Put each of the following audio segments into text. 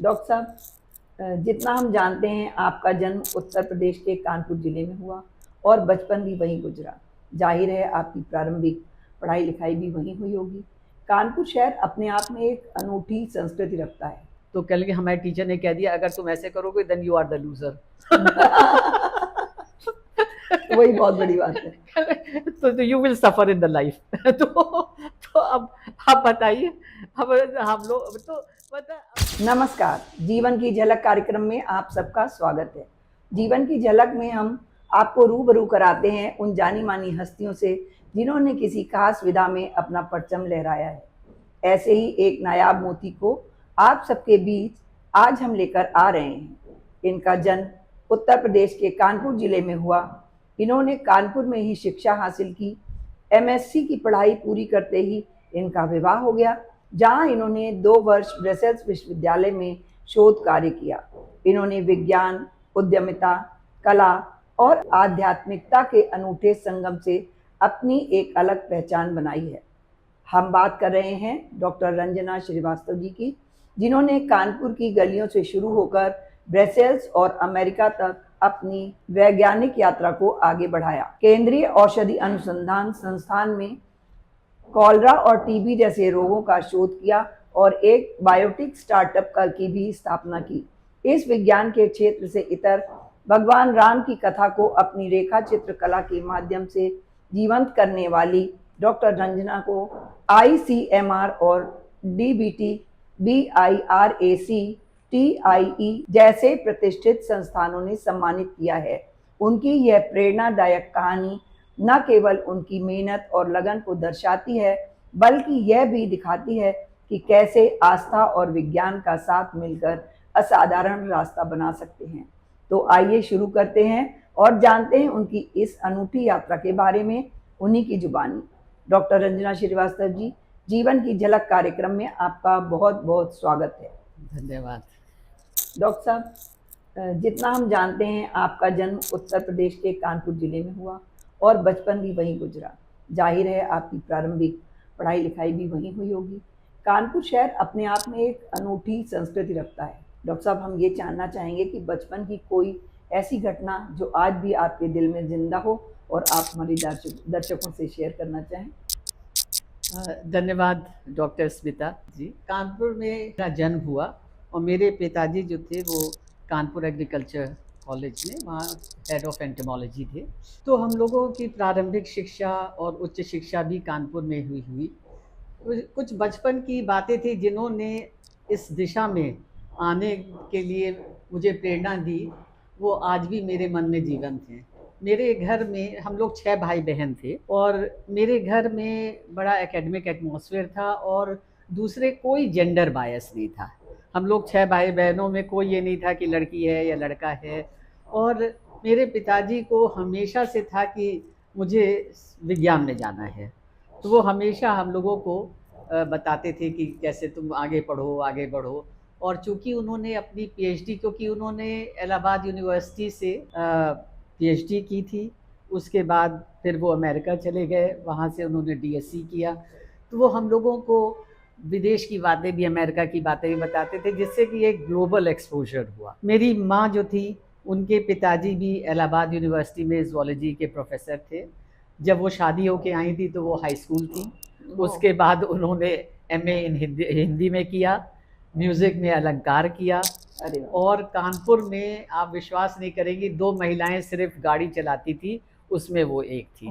Doctor साहब, जितना हम जानते हैं आपका जन्म उत्तर प्रदेश के कानपुर जिले में हुआ और बचपन भी वहीं गुजरा। जाहिर है आपकी प्रारंभिक पढ़ाई लिखाई भी वहीं हुई होगी। कानपुर शहर अपने आप में एक अनूठी संस्कृति रखता है। तो कल के हमारे टीचर ने कह दिया अगर तुम ऐसे करोगे then you are the loser. वही बहुत बड़ी बात है। तो you will suffer in the life. तो अब आप बताइए, अब हम लोग तो नमस्कार, जीवन की झलक कार्यक्रम में आप सबका स्वागत है। जीवन की झलक में हम आपको रूबरू कराते हैं उन जानी मानी हस्तियों से जिन्होंने किसी खास विधा में अपना परचम लहराया है। ऐसे ही एक नायाब मोती को आप सबके बीच आज हम लेकर आ रहे हैं। इनका जन्म उत्तर प्रदेश के कानपुर जिले में हुआ। इन्होंने कानपुर में ही शिक्षा हासिल की। एमएससी की पढ़ाई पूरी करते ही इनका विवाह हो गया, जहां इन्होंने 2 वर्ष ब्रसेल्स विश्वविद्यालय में शोध कार्य किया। इन्होंने विज्ञान, उद्यमिता, कला और आध्यात्मिकता के अनूठे संगम से अपनी एक अलग पहचान बनाई है। हम बात कर रहे हैं डॉक्टर रंजना श्रीवास्तव जी की, जिन्होंने कानपुर की गलियों से शुरू होकर ब्रसेल्स और अमेरिका तक अपनी वैज्ञानिक यात्रा को आगे बढ़ाया। केंद्रीय औषधि अनुसंधान संस्थान में कॉलरा और टीबी जैसे रोगों का शोध किया और एक बायोटिक स्टार्टअप की भी स्थापना की। इस विज्ञान के क्षेत्र से इतर भगवान राम की कथा को अपनी रेखा चित्र कला के माध्यम से जीवंत करने वाली डॉक्टर रंजना को ICMR और DBT, BIRAC, TIE जैसे प्रतिष्ठित संस्थानों ने सम्मानित किया है। उनकी यह प्रेरणादायक कहानी न केवल उनकी मेहनत और लगन को दर्शाती है, बल्कि यह भी दिखाती है कि कैसे आस्था और विज्ञान का साथ मिलकर असाधारण रास्ता बना सकते हैं। तो आइए शुरू करते हैं और जानते हैं उनकी इस अनूठी यात्रा के बारे में उन्हीं की जुबानी। डॉक्टर रंजना श्रीवास्तव जी, जीवन की झलक कार्यक्रम में आपका बहुत बहुत स्वागत है। धन्यवाद। डॉक्टर साहब, जितना हम जानते हैं आपका जन्म उत्तर प्रदेश के कानपुर जिले में हुआ और बचपन भी वहीं गुजरा। जाहिर है आपकी प्रारंभिक पढ़ाई लिखाई भी वहीं हुई होगी। कानपुर शहर अपने आप में एक अनूठी संस्कृति रखता है। डॉक्टर साहब, हम ये जानना चाहेंगे कि बचपन की कोई ऐसी घटना जो आज भी आपके दिल में जिंदा हो और आप हमारे दर्शकों से शेयर करना चाहें। धन्यवाद डॉक्टर स्मिता जी। कानपुर में मेरा जन्म हुआ और मेरे पिताजी जो थे वो कानपुर एग्रीकल्चर कॉलेज में वहाँ हेड ऑफ एंटोमोलॉजी थे। तो हम लोगों की प्रारंभिक शिक्षा और उच्च शिक्षा भी कानपुर में हुई। कुछ बचपन की बातें थी जिन्होंने इस दिशा में आने के लिए मुझे प्रेरणा दी, वो आज भी मेरे मन में जीवंत हैं। मेरे घर में हम लोग 6 भाई बहन थे और मेरे घर में बड़ा एकेडमिक एटमॉस्फेयर था और दूसरे कोई जेंडर बायस नहीं था। हम लोग 6 भाई बहनों में कोई ये नहीं था कि लड़की है या लड़का है। और मेरे पिताजी को हमेशा से था कि मुझे विज्ञान में जाना है, तो वो हमेशा हम लोगों को बताते थे कि कैसे तुम आगे पढ़ो आगे बढ़ो। और चूँकि उन्होंने अपनी PhD, क्योंकि उन्होंने इलाहाबाद यूनिवर्सिटी से PhD की थी, उसके बाद फिर वो अमेरिका चले गए, वहाँ से उन्होंने DSc किया। तो वो हम लोगों को विदेश की बातें भी, अमेरिका की बातें भी बताते थे, जिससे कि एक ग्लोबल एक्सपोजर हुआ। मेरी माँ जो थी, उनके पिताजी भी इलाहाबाद यूनिवर्सिटी में ज़ूलॉजी के प्रोफेसर थे। जब वो शादी होके आई थी तो वो हाई स्कूल थी। उसके बाद उन्होंने MA इन हिंदी में किया, म्यूज़िक में अलंकार किया। और कानपुर में आप विश्वास नहीं करेंगी, 2 महिलाएं सिर्फ गाड़ी चलाती थी, उसमें वो एक थी।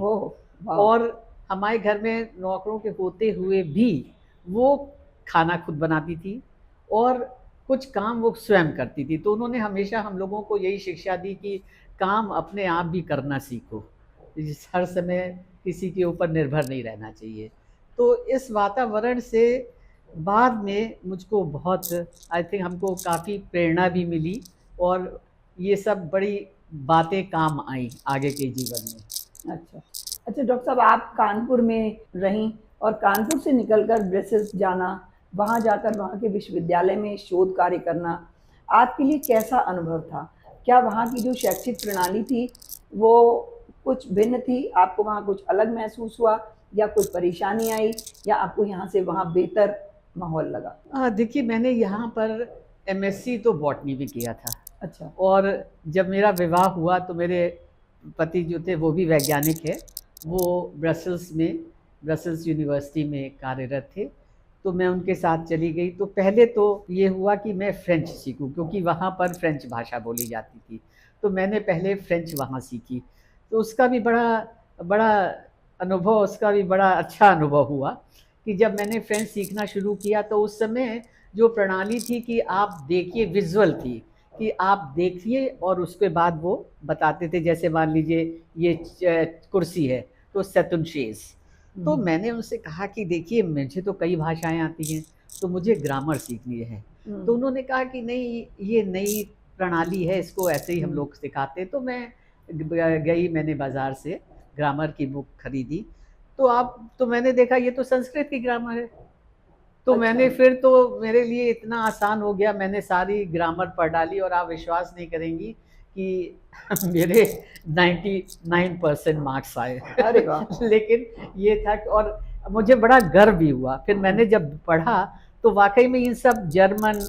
और हमारे घर में नौकरों के होते हुए भी वो खाना खुद बनाती थी और कुछ काम वो स्वयं करती थी। तो उन्होंने हमेशा हम लोगों को यही शिक्षा दी कि काम अपने आप भी करना सीखो, हर समय किसी के ऊपर निर्भर नहीं रहना चाहिए। तो इस वातावरण से बाद में मुझको बहुत, आई थिंक हमको काफ़ी प्रेरणा भी मिली और ये सब बड़ी बातें काम आई आगे के जीवन में। अच्छा डॉक्टर साहब, आप कानपुर में रहीं और कानपुर से निकलकर ब्रसेल्स जाना, वहाँ जाकर वहाँ के विश्वविद्यालय में शोध कार्य करना आपके लिए कैसा अनुभव था? क्या वहाँ की जो शैक्षिक प्रणाली थी वो कुछ भिन्न थी? आपको वहाँ कुछ अलग महसूस हुआ या कोई परेशानी आई या आपको यहाँ से वहाँ बेहतर माहौल लगा? देखिए, मैंने यहाँ पर एमएससी तो बॉटनी भी किया था। अच्छा। और जब मेरा विवाह हुआ तो मेरे पति जो थे वो भी वैज्ञानिक है, वो ब्रसेल्स यूनिवर्सिटी में कार्यरत थे। तो मैं उनके साथ चली गई। तो पहले तो ये हुआ कि मैं फ़्रेंच सीखूं, क्योंकि वहाँ पर फ़्रेंच भाषा बोली जाती थी। तो मैंने पहले फ़्रेंच वहाँ सीखी। तो उसका भी बड़ा अनुभव, उसका भी बड़ा अच्छा अनुभव हुआ कि जब मैंने फ़्रेंच सीखना शुरू किया तो उस समय जो प्रणाली थी कि आप देखिए, विज़ुअल थी कि आप देखिए और उसके बाद वो बताते थे। जैसे मान लीजिए ये कुर्सी है तो सेतुन शेज़। तो मैंने उनसे कहा कि देखिए, मुझे तो कई भाषाएं आती हैं, तो मुझे ग्रामर सीखनी है। तो उन्होंने कहा कि नहीं, ये नई प्रणाली है, इसको ऐसे ही हम लोग सिखाते हैं। तो मैं गई, मैंने बाज़ार से ग्रामर की बुक खरीदी। तो मैंने देखा ये तो संस्कृत की ग्रामर है। तो अच्छा। मैंने फिर तो मेरे लिए इतना आसान हो गया, मैंने सारी ग्रामर पढ़ डाली और आप विश्वास नहीं करेंगी कि मेरे 99% मार्क्स आए। अरे वाह। लेकिन ये था और मुझे बड़ा गर्व भी हुआ। फिर मैंने जब पढ़ा तो वाकई में इन सब जर्मन,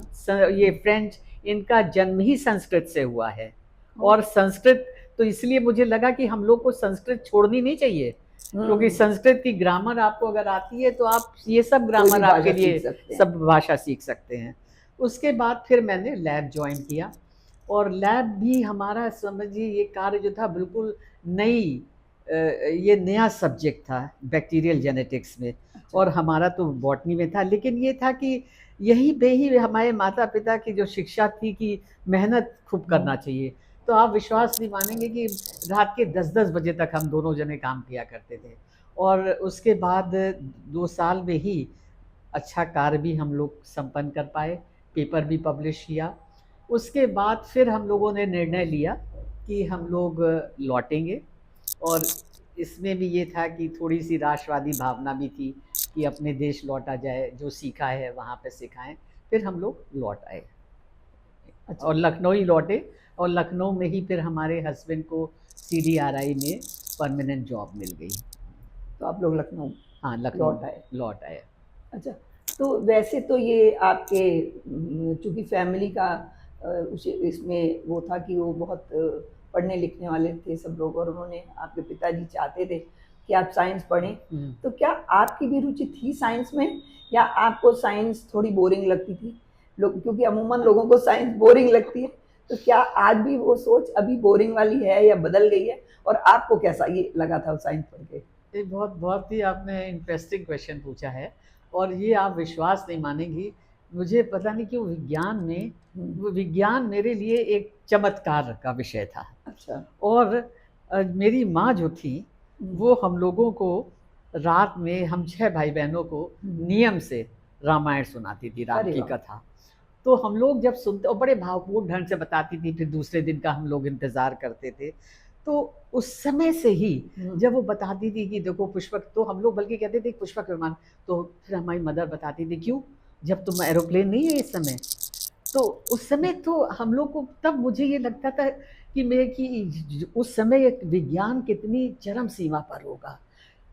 ये फ्रेंच, इनका जन्म ही संस्कृत से हुआ है। और संस्कृत तो इसलिए मुझे लगा कि हम लोग को संस्कृत छोड़नी नहीं चाहिए, क्योंकि संस्कृत की ग्रामर आपको अगर आती है तो आप ये सब ग्रामर आपके लिए सब भाषा सीख सकते हैं। उसके बाद फिर मैंने लैब ज्वाइन किया और लैब भी हमारा, समझिए, ये कार्य जो था बिल्कुल ये नया सब्जेक्ट था बैक्टीरियल जेनेटिक्स में। और हमारा तो बॉटनी में था, लेकिन ये था कि यहीं पे ही हमारे माता पिता की जो शिक्षा थी कि मेहनत खूब करना चाहिए। तो आप विश्वास नहीं मानेंगे कि रात के 10-10 बजे तक हम दोनों जने काम किया करते थे। और उसके बाद 2 साल में ही अच्छा कार्य भी हम लोग संपन्न कर पाए, पेपर भी पब्लिश किया। उसके बाद फिर हम लोगों ने निर्णय लिया कि हम लोग लौटेंगे। और इसमें भी ये था कि थोड़ी सी राष्ट्रवादी भावना भी थी कि अपने देश लौटा जाए, जो सीखा है वहाँ पे सिखाएं। फिर हम लोग लौट आए। अच्छा। और लखनऊ ही लौटे। और लखनऊ में ही फिर हमारे हस्बैंड को सीडीआरआई में परमानेंट जॉब मिल गई। तो आप लोग लखनऊ हाँ, लखनऊ लौट आए। आए। अच्छा। तो वैसे तो ये आपके चूंकि फैमिली का इसमें वो था कि वो बहुत पढ़ने लिखने वाले थे सब लोग, और उन्होंने, आपके पिताजी चाहते थे कि आप साइंस पढ़ें। तो क्या आपकी भी रुचि थी साइंस में, या आपको साइंस थोड़ी बोरिंग लगती थी? लोग, क्योंकि अमूमन लोगों को साइंस बोरिंग लगती है, तो क्या आज भी वो सोच अभी बोरिंग वाली है या बदल गई है? और आपको कैसा ये लगा था साइंस पढ़ के? ये बहुत बहुत ही आपने इंटरेस्टिंग क्वेश्चन पूछा है। और ये आप विश्वास नहीं मानेंगी, मुझे पता नहीं क्यों विज्ञान मेरे लिए एक चमत्कार का विषय था। अच्छा। और मेरी माँ जो थी वो हम लोगों को रात में, हम 6 भाई बहनों को नियम से रामायण सुनाती थी, राम की कथा। तो हम लोग जब सुनते, और बड़े भावपूर्ण ढंग से बताती थी, फिर दूसरे दिन का हम लोग इंतज़ार करते थे। तो उस समय से ही जब वो बताती थी कि देखो पुष्पक, तो हम लोग बल्कि कहते थे पुष्पक विमान। तो फिर हमारी मदर बताती थी क्यों, जब तुम एरोप्लेन नहीं है इस समय। तो उस समय तो हम लोग को, तब मुझे ये लगता था कि उस समय एक विज्ञान कितनी चरम सीमा पर होगा।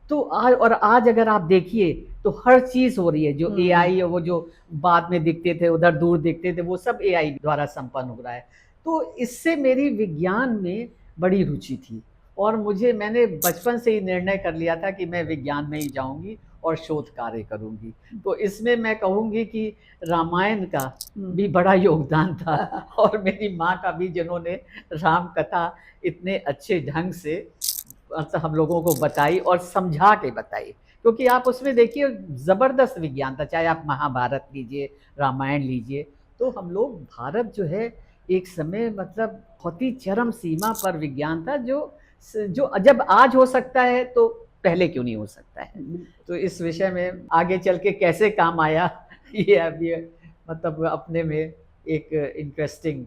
तो आज अगर आप देखिए तो हर चीज़ हो रही है, जो एआई, और वो जो बाद में दिखते थे, उधर दूर दिखते थे, वो सब एआई द्वारा संपन्न हो रहा है। तो इससे मेरी विज्ञान में बड़ी रुचि थी। और मैंने बचपन से ही निर्णय कर लिया था कि मैं विज्ञान में ही जाऊंगी और शोध कार्य करूंगी। तो इसमें मैं कहूँगी कि रामायण का भी बड़ा योगदान था, और मेरी माँ का भी, जिन्होंने राम कथा इतने अच्छे ढंग से हम लोगों को बताई और समझा के बताई। क्योंकि आप उसमें देखिए ज़बरदस्त विज्ञान था, चाहे आप महाभारत लीजिए, रामायण लीजिए। तो हम लोग, भारत जो है एक समय मतलब बहुत ही चरम सीमा पर विज्ञान था, जो जब आज हो सकता है तो पहले क्यों नहीं हो सकता है। तो इस विषय में आगे चल के कैसे काम आया, ये अभी मतलब अपने में एक इंटरेस्टिंग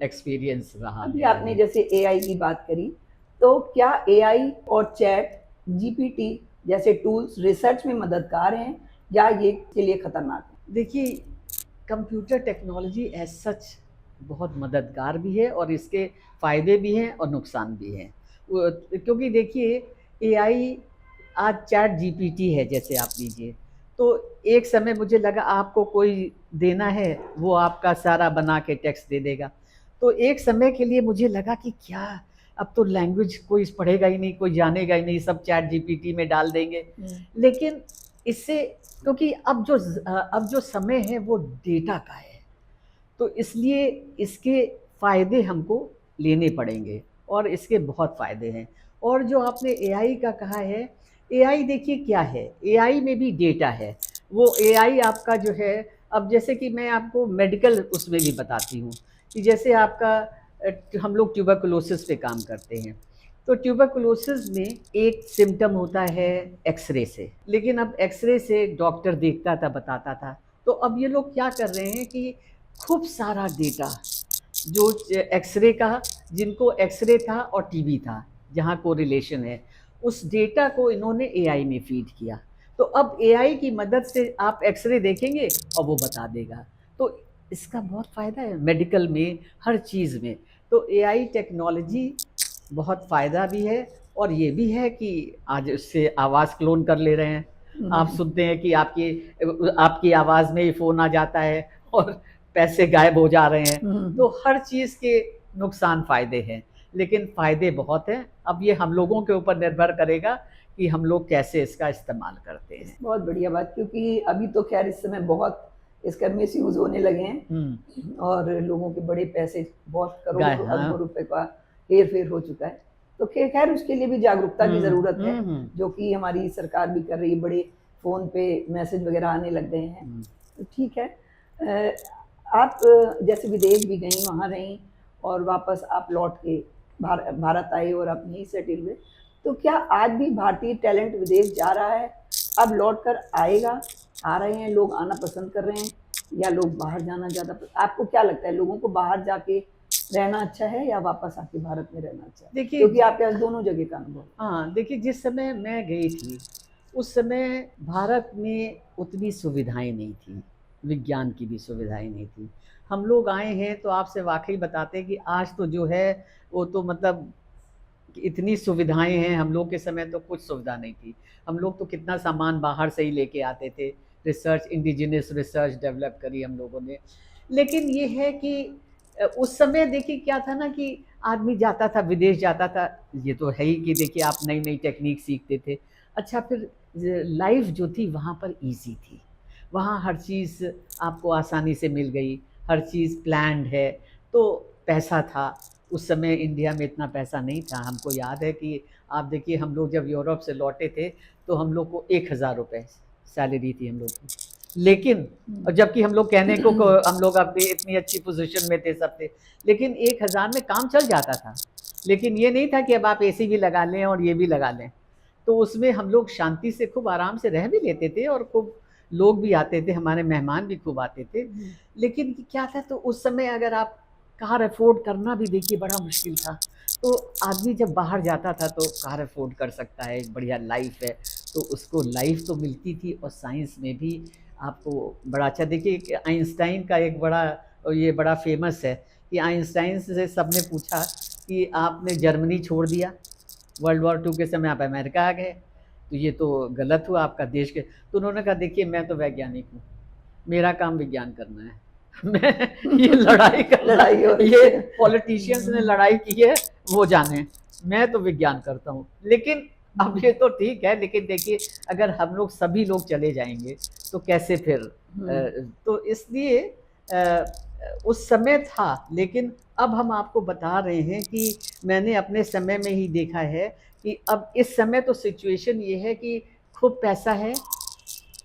एक्सपीरियंस रहा। अभी आपने जैसे एआई की बात करी, तो क्या एआई और चैट जीपीटी जैसे टूल्स रिसर्च में मददगार हैं, या ये के लिए खतरनाक है? देखिए, कंप्यूटर टेक्नोलॉजी एज सच बहुत मददगार भी है, और इसके फ़ायदे भी हैं और नुकसान भी हैं। क्योंकि देखिए एआई, आज चैट जीपीटी है जैसे आप लीजिए, तो एक समय मुझे लगा आपको कोई देना है, वो आपका सारा बना के टेक्स्ट दे देगा। तो एक समय के लिए मुझे लगा कि क्या, अब तो लैंग्वेज कोई पढ़ेगा ही नहीं, कोई जानेगा ही नहीं, सब चैट जीपीटी में डाल देंगे। लेकिन इससे, क्योंकि अब जो समय है वो डेटा का है, तो इसलिए इसके फ़ायदे हमको लेने पड़ेंगे, और इसके बहुत फ़ायदे हैं। और जो आपने एआई का कहा है, एआई देखिए क्या है, एआई में भी डेटा है। वो एआई आपका जो है, अब जैसे कि मैं आपको मेडिकल उसमें भी बताती हूँ कि जैसे आपका हम लोग ट्यूबरकुलोसिस पे काम करते हैं, तो ट्यूबरकुलोसिस में एक सिम्पटम होता है एक्सरे से, लेकिन अब एक्सरे से डॉक्टर देखता था, बताता था। तो अब ये लोग क्या कर रहे हैं कि खूब सारा डेटा जो एक्सरे का, जिनको एक्सरे था और टीबी था, जहाँ कोरिलेशन है, उस डेटा को इन्होंने एआई में फीड किया। तो अब एआई की मदद से आप एक्सरे देखेंगे और वो बता देगा। तो इसका बहुत फ़ायदा है मेडिकल में, हर चीज़ में। तो एआई टेक्नोलॉजी बहुत फ़ायदा भी है, और ये भी है कि आज उससे आवाज़ क्लोन कर ले रहे हैं। आप सुनते हैं कि आपकी आवाज़ में ही फ़ोन आ जाता है और पैसे गायब हो जा रहे हैं। तो हर चीज़ के नुकसान फ़ायदे हैं, लेकिन फ़ायदे बहुत हैं। अब ये हम लोगों के ऊपर निर्भर करेगा कि हम लोग कैसे इसका इस्तेमाल करते हैं। बहुत बढ़िया बात, क्योंकि अभी तो खैर इस समय बहुत इसका मिसयूज होने लगे हैं और लोगों के बड़े पैसे, बहुत करोड़ों अरबों रुपए का हेर फेर हो चुका है। तो खैर उसके लिए भी जागरूकता की ज़रूरत है, जो कि हमारी सरकार भी कर रही है। बड़े फ़ोन पे मैसेज वगैरह आने लग गए हैं, तो ठीक है। आप जैसे विदेश भी गई, वहाँ रहीं और वापस आप लौट के भारत आए और आप यहीं सेटल हुए, तो क्या आज भी भारतीय टैलेंट विदेश जा रहा है? अब लौट कर आएगा, आ रहे हैं लोग, आना पसंद कर रहे हैं, या लोग बाहर जाना ज़्यादा आपको क्या लगता है, लोगों को बाहर जाके रहना अच्छा है या वापस आके भारत में रहना अच्छा है? देखिए, क्योंकि आपके पास दोनों जगह का अनुभव। हाँ, देखिए, जिस समय मैं गई थी, उस समय भारत में उतनी सुविधाएं नहीं थी, विज्ञान की भी सुविधाएं नहीं थी। हम लोग आए हैं तो आपसे वाकई बताते हैं कि आज तो जो है वो तो मतलब इतनी सुविधाएं हैं। हम लोग के समय तो कुछ सुविधा नहीं थी। हम लोग तो कितना सामान बाहर से ही लेके आते थे, रिसर्च, इंडिजिनस रिसर्च डेवलप करी हम लोगों ने। लेकिन ये है कि उस समय देखिए क्या था ना कि आदमी जाता था, विदेश जाता था, ये तो है ही कि देखिए आप नई नई टेक्निक सीखते थे। अच्छा, फिर लाइफ जो थी वहाँ पर इजी थी, वहाँ हर चीज़ आपको आसानी से मिल गई, हर चीज़ प्लान्ड है। तो पैसा था, उस समय इंडिया में इतना पैसा नहीं था। हमको याद है कि आप देखिए, हम लोग जब यूरोप से लौटे थे तो हम लोग को 1000 रुपये सैलरी थी हम लोग की। लेकिन और जबकि हम लोग कहने को हम लोग अपनी इतनी अच्छी पोजीशन में थे, सब थे, लेकिन 1000 में काम चल जाता था। लेकिन ये नहीं था कि अब आप एसी भी लगा लें और ये भी लगा लें। तो उसमें हम लोग शांति से खूब आराम से रह भी लेते थे, और खूब लोग भी आते थे, हमारे मेहमान भी खूब आते थे। लेकिन क्या था, तो उस समय अगर आप कार अफोर्ड करना भी देखिए बड़ा मुश्किल था। तो आदमी जब बाहर जाता था तो कार अफोर्ड कर सकता है, एक बढ़िया लाइफ है, तो उसको लाइफ तो मिलती थी। और साइंस में भी आपको बड़ा अच्छा, देखिए आइंस्टाइन का एक बड़ा, ये बड़ा फेमस है कि आइंस्टाइन से सबने पूछा कि आपने जर्मनी छोड़ दिया, वर्ल्ड वॉर 2 के समय आप अमेरिका आ गए, तो ये तो गलत हुआ आपका देश के। तो उन्होंने कहा, देखिए मैं तो वैज्ञानिक हूँ, मेरा काम विज्ञान करना है। मैं ये लड़ाई ये पॉलिटिशियंस ने लड़ाई की है, वो जाने, मैं तो विज्ञान करता हूँ। लेकिन अब ये तो ठीक है, लेकिन देखिए अगर हम लोग सभी लोग चले जाएंगे तो कैसे फिर तो इसलिए उस समय था। लेकिन अब हम आपको बता रहे हैं कि मैंने अपने समय में ही देखा है कि अब इस समय तो सिचुएशन ये है कि खूब पैसा है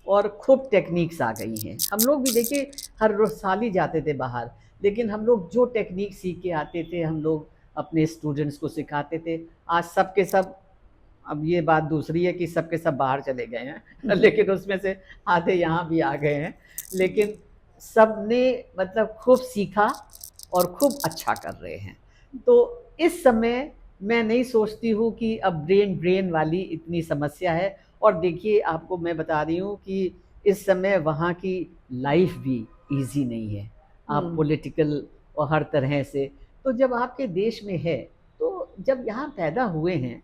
और खूब टेक्निक्स आ गई हैं। हम लोग भी देखिए हर रोज साल ही जाते थे बाहर, लेकिन हम लोग जो टेक्निक सीख के आते थे, हम लोग अपने स्टूडेंट्स को सिखाते थे। आज सब के सब, अब ये बात दूसरी है कि सब के सब बाहर चले गए हैं लेकिन उसमें से आधे यहाँ भी आ गए हैं। लेकिन सब ने मतलब खूब सीखा और खूब अच्छा कर रहे हैं। तो इस समय मैं नहीं सोचती हूँ कि अब ब्रेन वाली इतनी समस्या है। और देखिए आपको मैं बता रही हूँ कि इस समय वहाँ की लाइफ भी इजी नहीं है। आप पॉलिटिकल और हर तरह से, तो जब आपके देश में है, तो जब यहाँ पैदा हुए हैं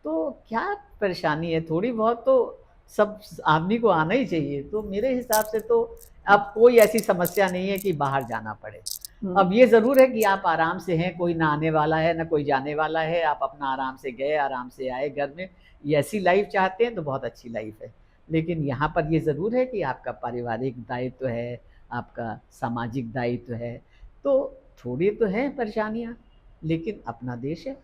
तो क्या परेशानी है, थोड़ी बहुत तो सब आदमी को आना ही चाहिए। तो मेरे हिसाब से तो अब कोई ऐसी समस्या नहीं है कि बाहर जाना पड़े। अब ये ज़रूर है कि आप आराम से हैं, कोई ना आने वाला है ना कोई जाने वाला है, आप अपना आराम से गए, आराम से आए घर में। ये ऐसी लाइफ चाहते हैं तो बहुत अच्छी लाइफ है। लेकिन यहाँ पर ये ज़रूर है कि आपका पारिवारिक दायित्व है, आपका सामाजिक दायित्व है, तो थोड़ी तो हैं परेशानियाँ, लेकिन अपना देश है।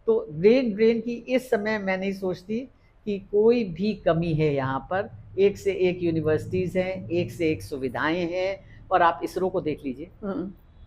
तो ब्रेन ड्रेन की इस समय मैं नहीं सोचती कि कोई भी कमी है यहाँ पर। एक से एक यूनिवर्सिटीज़ हैं, एक से एक सुविधाएँ हैं। और आप इसरो को देख लीजिए,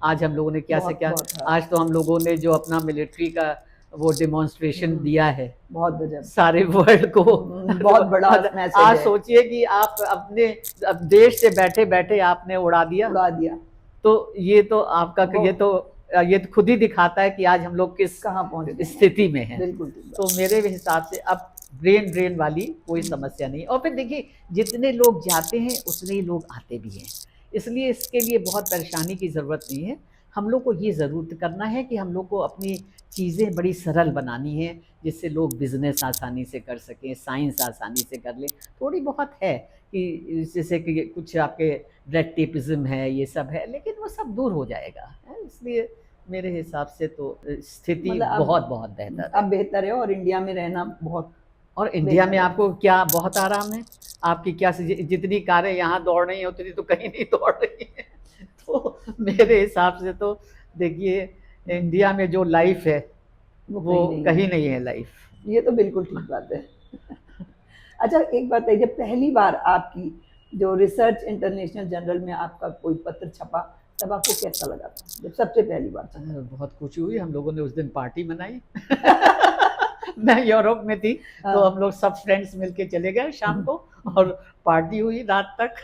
आज हम लोगों ने क्या से बहुत क्या, बहुत हाँ, आज तो हम लोगों ने जो अपना मिलिट्री का वो डेमोन्स्ट्रेशन दिया है बहुत गजब, सारे वर्ल्ड को। बहुत बड़ा मैसेज आज है, सोचिए कि आप अपने अब देश से बैठे बैठे आपने उड़ा दिया। उड़ा दिया। तो ये तो आपका वो- ये तो खुद ही दिखाता है कि आज हम लोग किस कहाँ पहुंच गए हैं। स्थिति में हैं। बिल्कुल ठीक बात। तो मेरे हिसाब से अब ब्रेन ड्रेन वाली कोई समस्या नहीं। और फिर देखिए, जितने लोग जाते हैं उतने ही लोग आते भी हैं, इसलिए इसके लिए बहुत परेशानी की ज़रूरत नहीं है। हम लोग को ये ज़रूर करना है कि हम लोग को अपनी चीज़ें बड़ी सरल बनानी है, जिससे लोग बिज़नेस आसानी से कर सकें, साइंस आसानी से कर लें। थोड़ी बहुत है कि जैसे कि कुछ आपके रेड टेपिज़्म है, ये सब है, लेकिन वो सब दूर हो जाएगा, है। इसलिए मेरे हिसाब से तो स्थिति मतलब बहुत बहुत बेहतर है। अब बेहतर है और इंडिया में रहना बहुत और इंडिया में बेहतर है। आपको क्या बहुत आराम है। आपकी क्या जितनी कारें यहाँ दौड़ रही हैं उतनी तो कहीं नहीं दौड़ रही हैं। तो मेरे हिसाब से तो देखिए, इंडिया में जो लाइफ है वो कहीं नहीं है लाइफ। ये तो बिल्कुल ठीक बात है। अच्छा, एक बात है, जब पहली बार आपकी जो रिसर्च इंटरनेशनल जर्नल में आपका कोई पत्र छपा, तब आपको कैसा लगा था जब सबसे पहली बार छपा? बहुत खुशी हुई। हम लोगों ने उस दिन पार्टी मनाई। मैं यूरोप में थी, तो हम लोग सब फ्रेंड्स मिलके चले गए शाम को, और पार्टी हुई रात तक।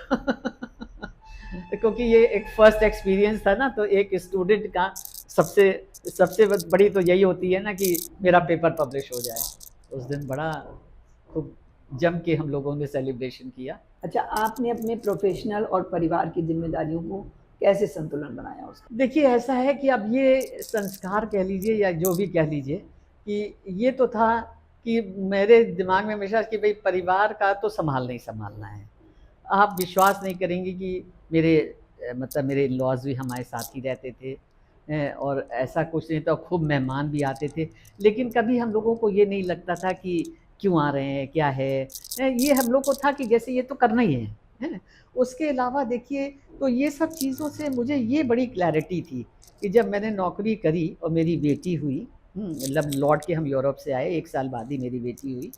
क्योंकि ये एक फर्स्ट एक्सपीरियंस था ना, तो एक स्टूडेंट का सबसे बड़ी तो यही होती है ना कि मेरा पेपर पब्लिश हो जाए। उस दिन बड़ा खूब जम के हम लोगों ने सेलिब्रेशन किया। अच्छा, आपने अपने प्रोफेशनल और परिवार की जिम्मेदारियों को कैसे संतुलन बनाया उसका? देखिए, ऐसा है कि अब ये संस्कार कह लीजिए या जो भी कह लीजिए, कि ये तो था कि मेरे दिमाग में हमेशा कि भाई परिवार का तो संभालना है। आप विश्वास नहीं करेंगे कि मतलब मेरे लॉज भी हमारे साथ ही रहते थे, और ऐसा कुछ नहीं था, खूब मेहमान भी आते थे। लेकिन कभी हम लोगों को ये नहीं लगता था कि क्यों आ रहे हैं, क्या है। ये हम लोग को था कि जैसे ये तो करना ही है। उसके अलावा देखिए, तो ये सब चीज़ों से मुझे ये बड़ी क्लैरिटी थी कि जब मैंने नौकरी करी और मेरी बेटी हुई, मतलब लौट के हम यूरोप से आए, 1 साल बाद ही मेरी बेटी हुई।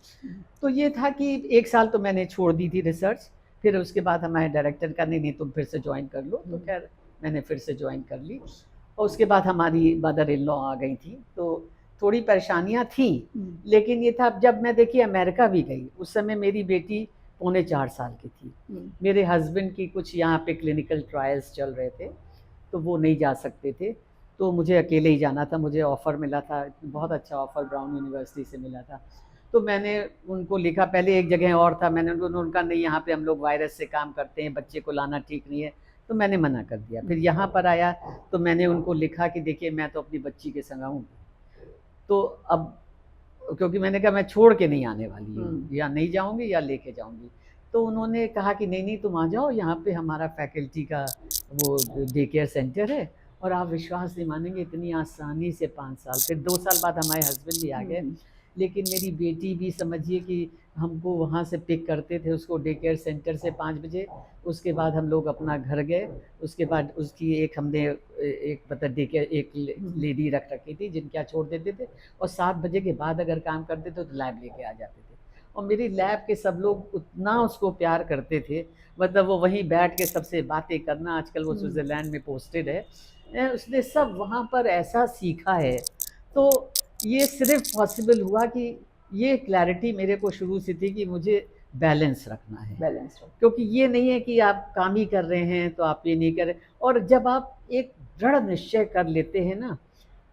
तो ये था कि 1 साल तो मैंने छोड़ दी थी रिसर्च। फिर उसके बाद हमारे डायरेक्टर का नहीं तुम फिर से ज्वाइन कर लो, तो खैर मैंने फिर से ज्वाइन कर ली। और उसके बाद हमारी मदर इन लॉ आ गई थी, तो थोड़ी परेशानियाँ थी। लेकिन ये था, जब मैं देखिए अमेरिका भी गई, उस समय मेरी बेटी पौने 4 साल की थी। मेरे हस्बैंड की कुछ यहाँ पे क्लिनिकल ट्रायल्स चल रहे थे, तो वो नहीं जा सकते थे, तो मुझे अकेले ही जाना था। मुझे ऑफ़र मिला था, बहुत अच्छा ऑफ़र ब्राउन यूनिवर्सिटी से मिला था। तो मैंने उनको लिखा, पहले एक जगह और था, मैंने उनका नहीं, यहाँ पे हम लोग वायरस से काम करते हैं, बच्चे को लाना ठीक नहीं है, तो मैंने मना कर दिया। फिर यहाँ पर आया तो मैंने उनको लिखा कि देखिए मैं तो अपनी बच्ची के संग आऊँ, तो अब क्योंकि मैंने कहा मैं छोड़ के नहीं आने वाली हूँ, या नहीं जाऊँगी या लेके जाऊँगी। तो उन्होंने कहा कि नहीं तुम आ जाओ, यहाँ पे हमारा फैकल्टी का वो डे केयर सेंटर है। और आप विश्वास नहीं मानेंगे, इतनी आसानी से 5 साल, फिर 2 साल बाद हमारे हस्बैंड भी आ गए। लेकिन मेरी बेटी भी समझिए कि हमको वहाँ से पिक करते थे, उसको डे केयर सेंटर से 5 बजे। उसके बाद हम लोग अपना घर गए। उसके बाद उसकी हमने एक मतलब डे केयर एक लेडी रख रखी थी जिनके यहाँ छोड़ देते थे, और 7 बजे के बाद अगर काम करते थे तो लैब लेके आ जाते थे। और मेरी लैब के सब लोग उतना उसको प्यार करते थे, मतलब वो वहीं बैठ के सबसे बातें करना। आजकल वो स्विट्ज़रलैंड में पोस्टेड है। उसने सब वहाँ पर ऐसा सीखा है। तो ये सिर्फ पॉसिबल हुआ कि ये क्लैरिटी मेरे को शुरू से थी कि मुझे बैलेंस रखना है। क्योंकि ये नहीं है कि आप काम ही कर रहे हैं तो आप ये नहीं कर रहे। और जब आप एक दृढ़ निश्चय कर लेते हैं ना,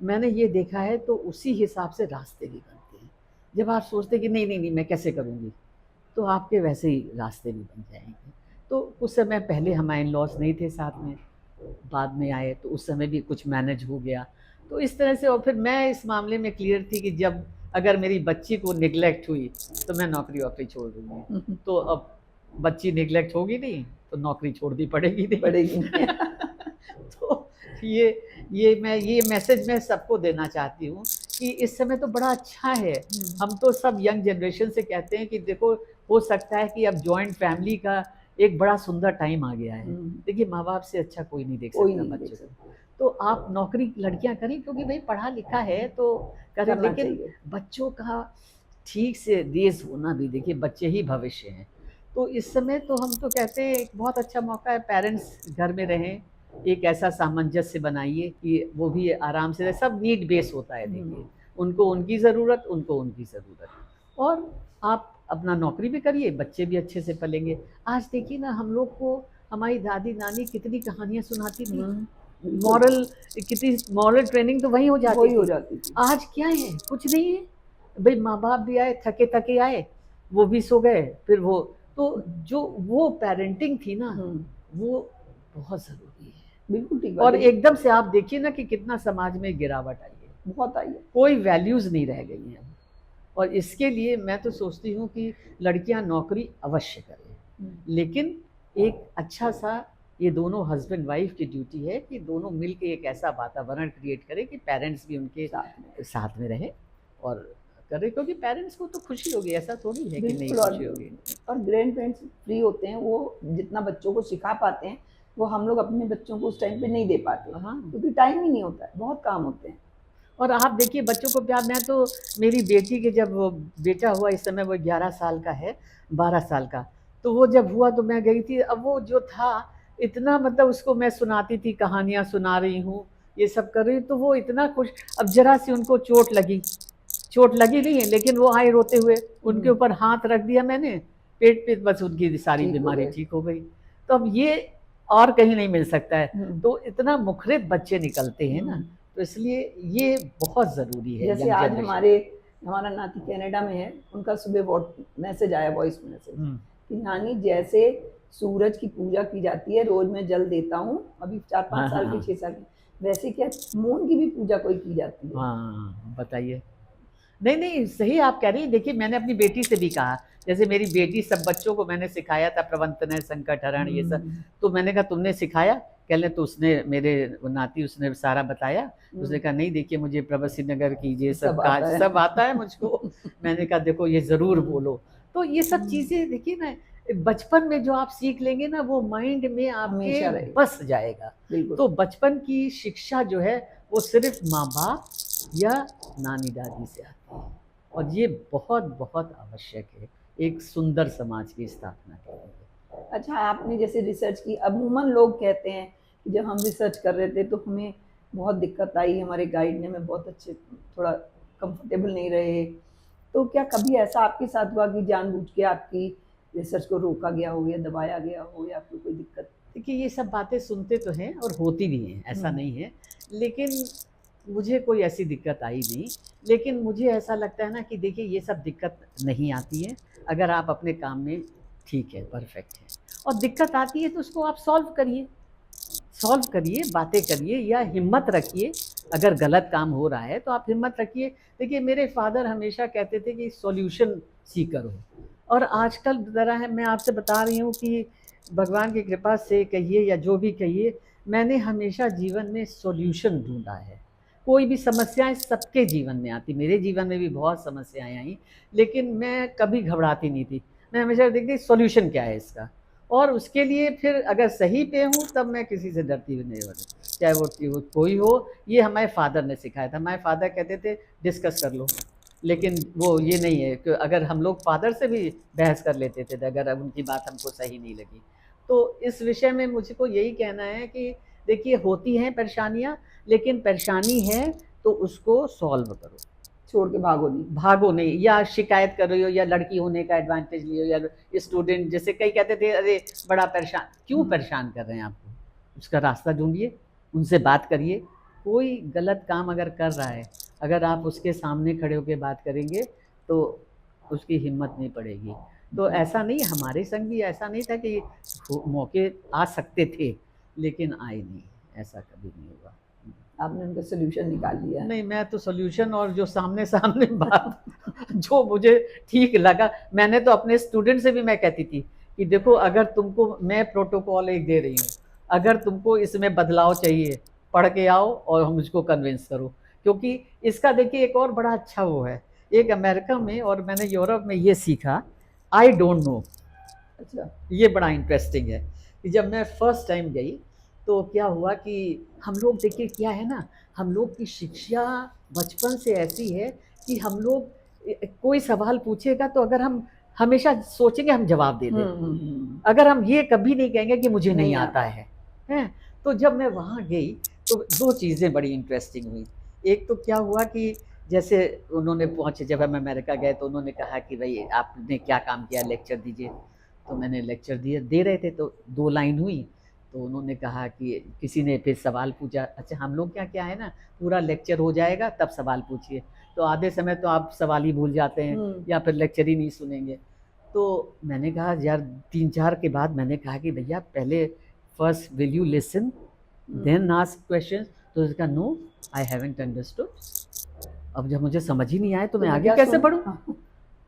मैंने ये देखा है, तो उसी हिसाब से रास्ते भी बनते हैं। जब आप सोचते कि नहीं मैं कैसे करूँगी, तो आपके वैसे ही रास्ते भी बन जाएंगे। तो कुछ समय पहले हमारे इन लॉज नहीं थे साथ में, बाद में आए, तो उस समय भी कुछ मैनेज हो गया। तो इस तरह से, और फिर मैं इस मामले में क्लियर थी कि जब अगर मेरी बच्ची को निगलेक्ट हुई तो मैं नौकरी वोकरी छोड़ दूंगी। तो अब बच्ची निगलेक्ट होगी नहीं तो नौकरी छोड़नी पड़ेगी नहीं। पड़ेगी नहीं। तो ये मैं ये मैसेज मैं सबको देना चाहती हूँ कि इस समय तो बड़ा अच्छा है। हम तो सब यंग जनरेशन से कहते हैं कि देखो, हो सकता है कि अब जॉइंट फैमिली का एक बड़ा सुंदर टाइम आ गया है। देखिए, माँ बाप से अच्छा कोई नहीं देख कोई सकता नहीं देख बच्चों को। सकता। तो आप नौकरी लड़कियां करें, क्योंकि भाई पढ़ा लिखा है तो करें, करना लेकिन चाहिए। बच्चों का ठीक से देश होना भी, देखिए बच्चे ही भविष्य हैं। तो इस समय तो हम तो कहते हैं एक बहुत अच्छा मौका है, पेरेंट्स घर में रहें, एक ऐसा सामंजस्य बनाइए कि वो भी आराम से रहे। सब नीड बेस होता है, देखिए उनको उनकी ज़रूरत, उनको उनकी ज़रूरत, और आप अपना नौकरी भी करिए, बच्चे भी अच्छे से पलेंगे। आज देखिए ना, हम लोग को हमारी दादी नानी कितनी कहानियाँ सुनाती थी, मॉरल, कितनी मॉरल ट्रेनिंग तो वही हो जाती वही हो थी। जाती थी। आज क्या है, कुछ नहीं है। भाई माँ बाप भी आए, थके थके आए, वो भी सो गए, फिर वो, तो जो वो पेरेंटिंग थी ना, वो बहुत ज़रूरी है। बिल्कुल ठीक और बात है। एकदम से आप देखिए ना कि कितना समाज में गिरावट आई है, बहुत आई है। कोई वैल्यूज़ नहीं रह गई हैं। और इसके लिए मैं तो सोचती हूँ कि लड़कियां नौकरी अवश्य करें, लेकिन एक अच्छा सा, ये दोनों हस्बैंड वाइफ की ड्यूटी है कि दोनों मिल के एक ऐसा वातावरण क्रिएट करें कि पेरेंट्स भी उनके साथ में रहें और करें, क्योंकि पेरेंट्स को तो खुशी होगी, ऐसा थोड़ी है कि नहीं बिल्कुल। खुशी होगी। और ग्रैंड पेरेंट्स फ्री होते हैं, वो जितना बच्चों को सिखा पाते हैं वो हम लोग अपने बच्चों को उस टाइम पे नहीं दे पाते, हाँ। क्योंकि टाइम ही नहीं होता है, बहुत काम होते हैं। और आप देखिए बच्चों को प्यार, मैं तो मेरी बेटी के जब वो बेटा हुआ, इस समय वो 11 साल का है, 12 साल का, तो वो जब हुआ तो मैं गई थी। अब वो जो था इतना, मतलब उसको मैं सुनाती थी, कहानियाँ सुना रही हूँ, ये सब कर रही हूँ, तो वो इतना खुश। अब जरा सी उनको चोट लगी नहीं है, लेकिन वो आए रोते हुए, उनके ऊपर हाथ रख दिया मैंने पेट पे, बस उनकी सारी ठीक हो बीमारी गए। ठीक हो गई। तो अब ये और कहीं नहीं मिल सकता है। तो इतना मुखरित बच्चे निकलते हैं ना, तो इसलिए ये बहुत ज़रूरी है। जैसे आज हमारा नाती कनाडा में है, उनका सुबह मैसेज आया, वॉइस मैसेज, कि नानी जैसे सूरज की पूजा की जाती है, रोज मैं जल देता हूँ, अभी 4-5 साल की, 6 साल की, वैसे क्या मून की भी पूजा कोई की जाती है? हाँ, बताइए। नहीं नहीं, सही आप कह रही हैं। देखिए, मैंने अपनी बेटी से भी कहा, जैसे मेरी बेटी, सब बच्चों को मैंने सिखाया था प्रबंधन, संकट हरण, ये सब, तो मैंने कहा तुमने सिखाया? कह ले, तो उसने, मेरे नाती, उसने सारा बताया। उसने कहा नहीं, देखिए मुझे प्रभसी नगर की ये सब काज सब आता है मुझको। मैंने कहा देखो ये ज़रूर बोलो। तो ये सब चीज़ें देखिए ना, बचपन में जो आप सीख लेंगे ना, वो माइंड में हमेशा आपके रहेगा। बस जाएगा। तो बचपन की शिक्षा जो है वो सिर्फ माँ बाप या नानी दादी से आती है, और ये बहुत बहुत आवश्यक है एक सुंदर समाज की स्थापना के लिए। अच्छा, आपने जैसे रिसर्च की, अमूमन लोग कहते हैं कि जब हम रिसर्च कर रहे थे तो हमें बहुत दिक्कत आई, हमारे गाइड ने हमें बहुत अच्छे, थोड़ा कंफर्टेबल नहीं रहे, तो क्या कभी ऐसा आपके साथ हुआ कि जानबूझ के आपकी रिसर्च को रोका गया हो या दबाया गया हो, या आपको कोई दिक्कत? देखिए, ये सब बातें सुनते तो हैं और होती भी हैं, ऐसा नहीं है, लेकिन मुझे कोई ऐसी दिक्कत आई नहीं। लेकिन मुझे ऐसा लगता है ना कि देखिए, ये सब दिक्कत नहीं आती है अगर आप अपने काम में ठीक है, परफेक्ट है, और दिक्कत आती है तो उसको आप सॉल्व करिए, बातें करिए, या हिम्मत रखिए। अगर गलत काम हो रहा है तो आप हिम्मत रखिए। देखिए, मेरे फादर हमेशा कहते थे कि सॉल्यूशन सीकर हो, और आजकल ज़रा है, मैं आपसे बता रही हूँ कि भगवान की कृपा से कहिए या जो भी कहिए, मैंने हमेशा जीवन में सॉल्यूशन ढूंढा है। कोई भी समस्याएं सबके जीवन में आती, मेरे जीवन में भी बहुत समस्याएं आई, लेकिन मैं कभी घबराती नहीं थी। मैं हमेशा देखती सॉल्यूशन क्या है इसका, और उसके लिए फिर अगर सही पे हूँ तब मैं किसी से डरती भी नहीं होती, चाहे वो कोई हो। ये हमारे फादर ने सिखाया था। हमारे फादर कहते थे डिस्कस कर लो, लेकिन वो ये नहीं है कि अगर हम लोग फादर से भी बहस कर लेते थे अगर उनकी बात हमको सही नहीं लगी। तो इस विषय में मुझको यही कहना है कि देखिए, होती हैं परेशानियाँ, लेकिन परेशानी है तो उसको सॉल्व करो, छोड़ के भागो नहीं, या शिकायत कर रही हो, या लड़की होने का एडवांटेज लियो, या स्टूडेंट, जैसे कई कहते थे अरे बड़ा परेशान, क्यों परेशान कर रहे हैं आपको, उसका रास्ता ढूंढिए, उनसे बात करिए। कोई गलत काम अगर कर रहा है, अगर आप उसके सामने खड़े होकर बात करेंगे तो उसकी हिम्मत नहीं पड़ेगी। तो ऐसा नहीं, हमारे संग भी ऐसा नहीं था कि मौके आ सकते थे लेकिन आए नहीं, ऐसा कभी नहीं हुआ। आपने उनका सोल्यूशन निकाल लिया। नहीं, मैं तो सॉल्यूशन और जो सामने सामने बात जो मुझे ठीक लगा, मैंने तो अपने स्टूडेंट से भी मैं कहती थी कि देखो, अगर तुमको मैं प्रोटोकॉल एक दे रही हूँ, अगर तुमको इसमें बदलाव चाहिए, पढ़ के आओ और मुझको कन्विंस करो। क्योंकि इसका देखिए एक और बड़ा अच्छा वो है, एक अमेरिका में और मैंने यूरोप में ये सीखा, आई डोंट नो। अच्छा। ये बड़ा इंटरेस्टिंग है कि जब मैं फर्स्ट टाइम गई तो क्या हुआ कि हम लोग देखिए क्या है ना, हम लोग की शिक्षा बचपन से ऐसी है कि हम लोग कोई सवाल पूछेगा तो अगर हम हमेशा सोचेंगे हम जवाब दे दें, अगर हम ये कभी नहीं कहेंगे कि मुझे नहीं आता है, हैं? तो जब मैं वहाँ गई तो दो चीज़ें बड़ी इंटरेस्टिंग हुई। एक तो क्या हुआ कि जैसे उन्होंने पहुँचे, जब हम अमेरिका गए तो उन्होंने कहा कि भाई आपने क्या काम किया, लेक्चर दीजिए। तो मैंने लेक्चर दे रहे थे तो 2 लाइन हुई, तो उन्होंने कहा कि किसी ने फिर सवाल पूछा, अच्छा हम लोग क्या है ना, पूरा लेक्चर हो जाएगा तब सवाल पूछिए, तो आधे समय तो आप सवाल ही भूल जाते हैं या फिर लेक्चर ही नहीं सुनेंगे। तो मैंने कहा यार 3-4 के बाद मैंने कहा कि भैया पहले first will you listen then ask question. तो उसका नो, आई हैवंट अंडरस्टूड। अब जब मुझे समझ ही नहीं आया तो मैं आगे कैसे पढ़ूँ?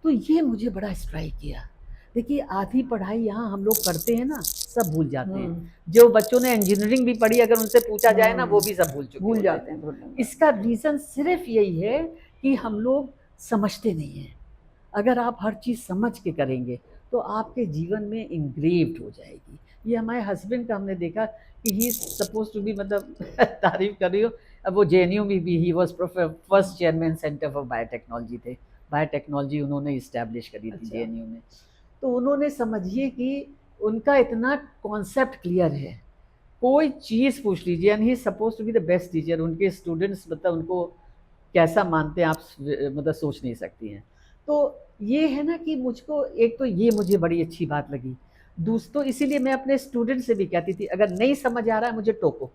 तो ये मुझे बड़ा स्ट्राइक किया। देखिए आधी पढ़ाई यहाँ हम लोग करते हैं ना, सब भूल जाते हैं। जो बच्चों ने इंजीनियरिंग भी पढ़ी अगर उनसे पूछा जाए ना, वो भी सब भूल जाते हैं। इसका रीज़न सिर्फ यही है कि हम लोग समझते नहीं हैं। अगर आप हर चीज़ समझ के करेंगे तो आपके जीवन में इंग्रेव्ड हो जाएगी। ये हमारे हस्बैंड का हमने देखा कि ही सपोज टू बी, मतलब तारीफ कर रही हो, अब वो जेएनयू में भी he was first chairman centre for biotechnology थे। बायोटेक्नोलॉजी उन्होंने इस्टेब्लिश करी थी जेएनयू में। तो उन्होंने समझिए कि उनका इतना कॉन्सेप्ट क्लियर है, कोई चीज़ पूछ लीजिए, and he suppose to be the best teacher. उनके स्टूडेंट्स मतलब उनको कैसा मानते हैं आप मतलब सोच नहीं सकती हैं। तो ये है ना कि मुझको एक तो ये मुझे बड़ी अच्छी बात लगी। तो इसीलिए मैं अपने स्टूडेंट से भी कहती थी अगर नहीं समझ आ रहा है मुझे टोको,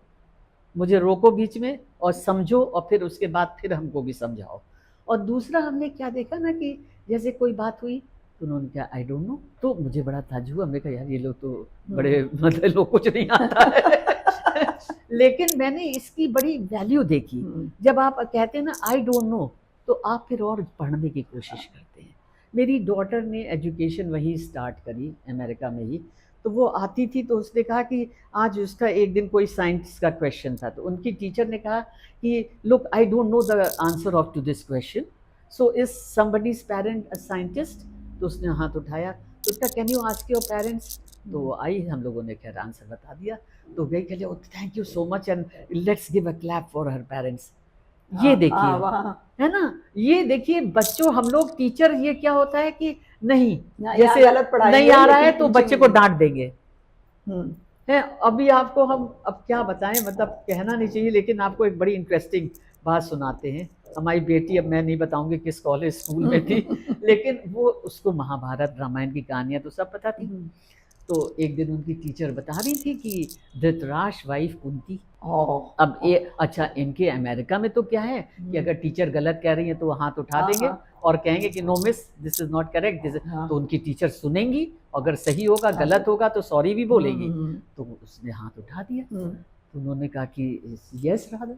मुझे रोको बीच में और समझो, और फिर उसके बाद फिर हमको भी समझाओ। और दूसरा हमने क्या देखा ना कि जैसे कोई बात हुई तो उन्होंने कहा आई डोंट नो, तो मुझे बड़ा ताज्जुब हुआ। हमने कहा यार ये लोग तो बड़े मतलब लोग कुछ नहीं आता है लेकिन मैंने इसकी बड़ी वैल्यू देखी। जब आप कहते हैं ना आई डोंट नो, तो आप फिर और पढ़ने की कोशिश करते हैं। मेरी डॉटर ने एजुकेशन वहीं स्टार्ट करी अमेरिका में ही, तो वो आती थी तो उसने कहा कि आज उसका एक दिन कोई साइंस का क्वेश्चन था, तो उनकी टीचर ने कहा कि look I don't know the answer of to this question, so is somebody's parent a scientist. तो उसने हाथ उठाया, तो उसका can you ask your parents. तो आई, हम लोगों ने खैर आंसर बता दिया। तो गई कहले thank you so much and let's give a clap for her parents. ये देखिए है ना, ये देखिए बच्चों, हम लोग टीचर ये क्या होता है कि नहीं जैसे गलत पढ़ाई नहीं आ रहा है तो बच्चे को डांट देंगे। है अभी आपको हम अब क्या बताएं, मतलब कहना नहीं चाहिए, लेकिन आपको एक बड़ी इंटरेस्टिंग बात सुनाते हैं। हमारी बेटी, अब मैं नहीं बताऊंगी किस कॉलेज स्कूल में थी लेकिन वो उसको महाभारत रामायण की कहानियां तो सब पता थी। तो एक दिन उनकी टीचर बता रही थी कि धृतराष्ट्र वाइफ कुंती। अब ये अच्छा, इनके अमेरिका में तो क्या है कि अगर टीचर गलत कह रही है तो वो हाथ उठा देंगे और कहेंगे कि no miss this is not correct, तो उनकी टीचर सुनेंगी, अगर सही होगा गलत होगा तो सॉरी भी बोलेगी। तो उसने हाथ उठा दिया। तो उन्होंने कहा कि यस राधा,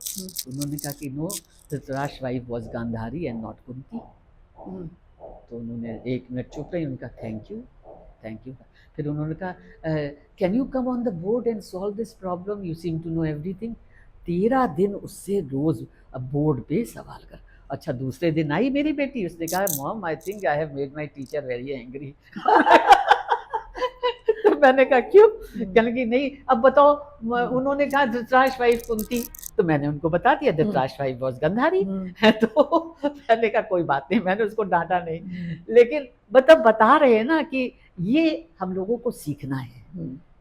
उन्होंने कहा कि no, Dhritarashtra wife was Gandhari and not Kunti. तो उन्होंने 1 मिनट चुप रही, उनका थैंक यू। फिर उन्होंने कहा can you come on the board and solve this problem, you seem to know everything. 13 दिन उससे रोज बोर्ड पे सवाल कर। अच्छा, दूसरे दिन आई मेरी बेटी, उसने कहा mom I think I have made my teacher very angry तो मैंने कहा क्यों? कहने की नहीं, अब बताओ, उन्होंने कहा धृतराष्ट्र वाइफ कुंती, तो मैंने उनको बता दिया धृतराष्ट्र वाइफ वाज गांधारी है। तो मैंने कहा कोई बात नहीं, मैंने उसको डांटा नहीं, लेकिन मतलब बता रहे हैं ना कि ये हम लोगों को सीखना है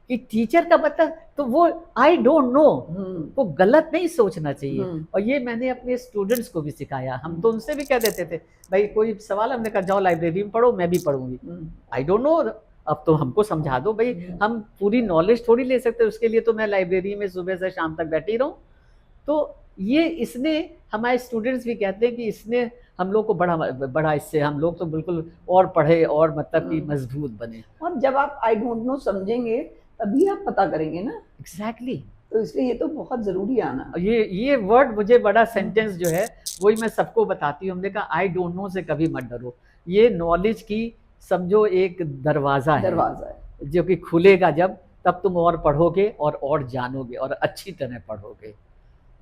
कि टीचर का मतलब तो वो आई डोंट नो, वो गलत नहीं सोचना चाहिए। और ये मैंने अपने स्टूडेंट्स को भी सिखाया। हम तो उनसे भी कह देते थे भाई कोई सवाल, हमने कहा जाओ लाइब्रेरी में पढ़ो, मैं भी पढ़ूंगी। आई डोंट नो, अब तो हमको समझा दो भाई, हम पूरी नॉलेज थोड़ी ले सकते, उसके लिए तो मैं लाइब्रेरी में सुबह से शाम तक बैठी रहूं। तो ये इसने, हमारे स्टूडेंट्स भी कहते हैं कि इसने हम लोग को बड़ा इससे हम लोग तो बिल्कुल और पढ़े और मतलब कि मजबूत बने। और जब आप आई डोंट नो समझेंगे तभी आप पता करेंगे ना। एग्जैक्टली। तो इसलिए ये तो बहुत ज़रूरी आना। ये वर्ड मुझे बड़ा सेंटेंस जो है वही मैं सबको बताती हूँ। हमने कहा आई डोंट नो से कभी मत डरो। ये नॉलेज की समझो एक दरवाज़ा है दरवाज़ा है। जो कि खुलेगा जब, तब तुम और पढ़ोगे और जानोगे और अच्छी तरह पढ़ोगे।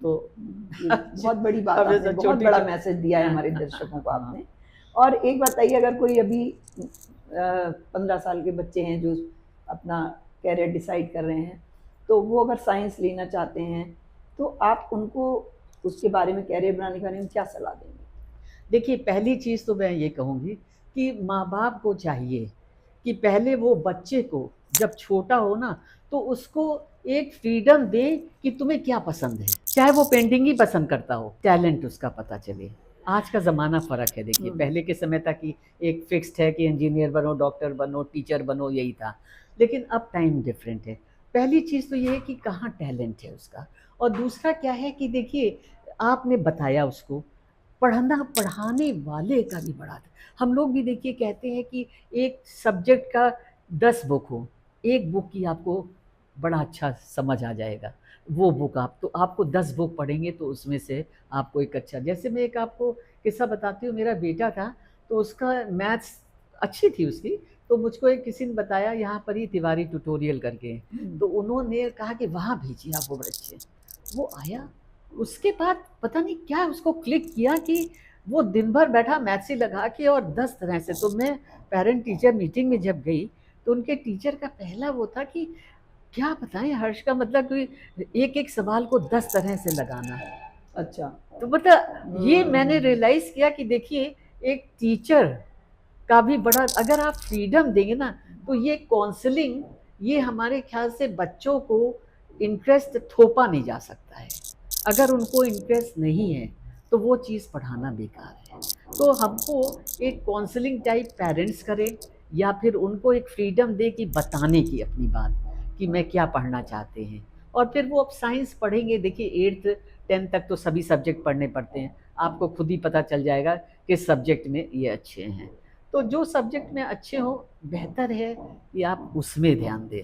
तो ये बहुत बड़ी बात हमें आपने, तो बहुत छोटी बड़ा मैसेज दिया है हमारे दर्शकों को आपने। और एक बताइए, अगर कोई अभी 15 साल के बच्चे हैं जो अपना कैरियर डिसाइड कर रहे हैं, तो वो अगर साइंस लेना चाहते हैं तो आप उनको उसके बारे में, कैरियर बनाने के बारे में क्या सलाह देंगे? देखिए, पहली चीज़ तो मैं ये कहूँगी कि माँ बाप को चाहिए कि पहले वो बच्चे को जब छोटा हो ना, तो उसको एक फ्रीडम दे कि तुम्हें क्या पसंद है। चाहे वो पेंटिंग ही पसंद करता हो, टैलेंट उसका पता चले। आज का ज़माना फ़र्क है। देखिए, पहले के समय तक कि एक फिक्स्ड है कि इंजीनियर बनो, डॉक्टर बनो, टीचर बनो, यही था। लेकिन अब टाइम डिफरेंट है। पहली चीज़ तो ये है कि कहाँ टैलेंट है उसका, और दूसरा क्या है कि देखिए, आपने बताया उसको, पढ़ाने वाले का भी बड़ा था। हम लोग भी देखिए कहते हैं कि एक सब्जेक्ट का 10 बुक हो, एक बुक की आपको बड़ा अच्छा समझ आ जाएगा। वो बुक आपको 10 बुक पढ़ेंगे तो उसमें से आपको एक अच्छा, जैसे मैं एक आपको किस्सा बताती हूँ। मेरा बेटा था, तो उसका मैथ्स अच्छी थी उसकी, तो मुझको एक किसी ने बताया यहाँ पर ही तिवारी ट्यूटोरियल करके, तो उन्होंने कहा कि वहाँ भेजिए आप वो बच्चे। वो आया, उसके बाद पता नहीं क्या उसको क्लिक किया कि वो दिन भर बैठा मैथ्स ही लगा के और 10 तरह से। तो मैं पेरेंट टीचर मीटिंग में जब गई, तो उनके टीचर का पहला वो था कि क्या बताएं हर्ष का मतलब कि एक एक सवाल को 10 तरह से लगाना। अच्छा। तो मतलब ये मैंने रियलाइज़ किया कि देखिए, एक टीचर का भी बड़ा, अगर आप फ्रीडम देंगे ना, तो ये काउंसलिंग, ये हमारे ख्याल से बच्चों को इंटरेस्ट थोपा नहीं जा सकता है। अगर उनको इंटरेस्ट नहीं है तो वो चीज़ पढ़ाना बेकार है। तो हमको एक काउंसलिंग टाइप पेरेंट्स करें, या फिर उनको एक फ्रीडम दे कि बताने की अपनी बात कि मैं क्या पढ़ना चाहते हैं। और फिर वो अब साइंस पढ़ेंगे। देखिए, 8th 10th तक तो सभी सब्जेक्ट पढ़ने पड़ते हैं, आपको खुद ही पता चल जाएगा किस सब्जेक्ट में ये अच्छे हैं। तो जो सब्जेक्ट में अच्छे हो, बेहतर है कि आप उसमें ध्यान दें।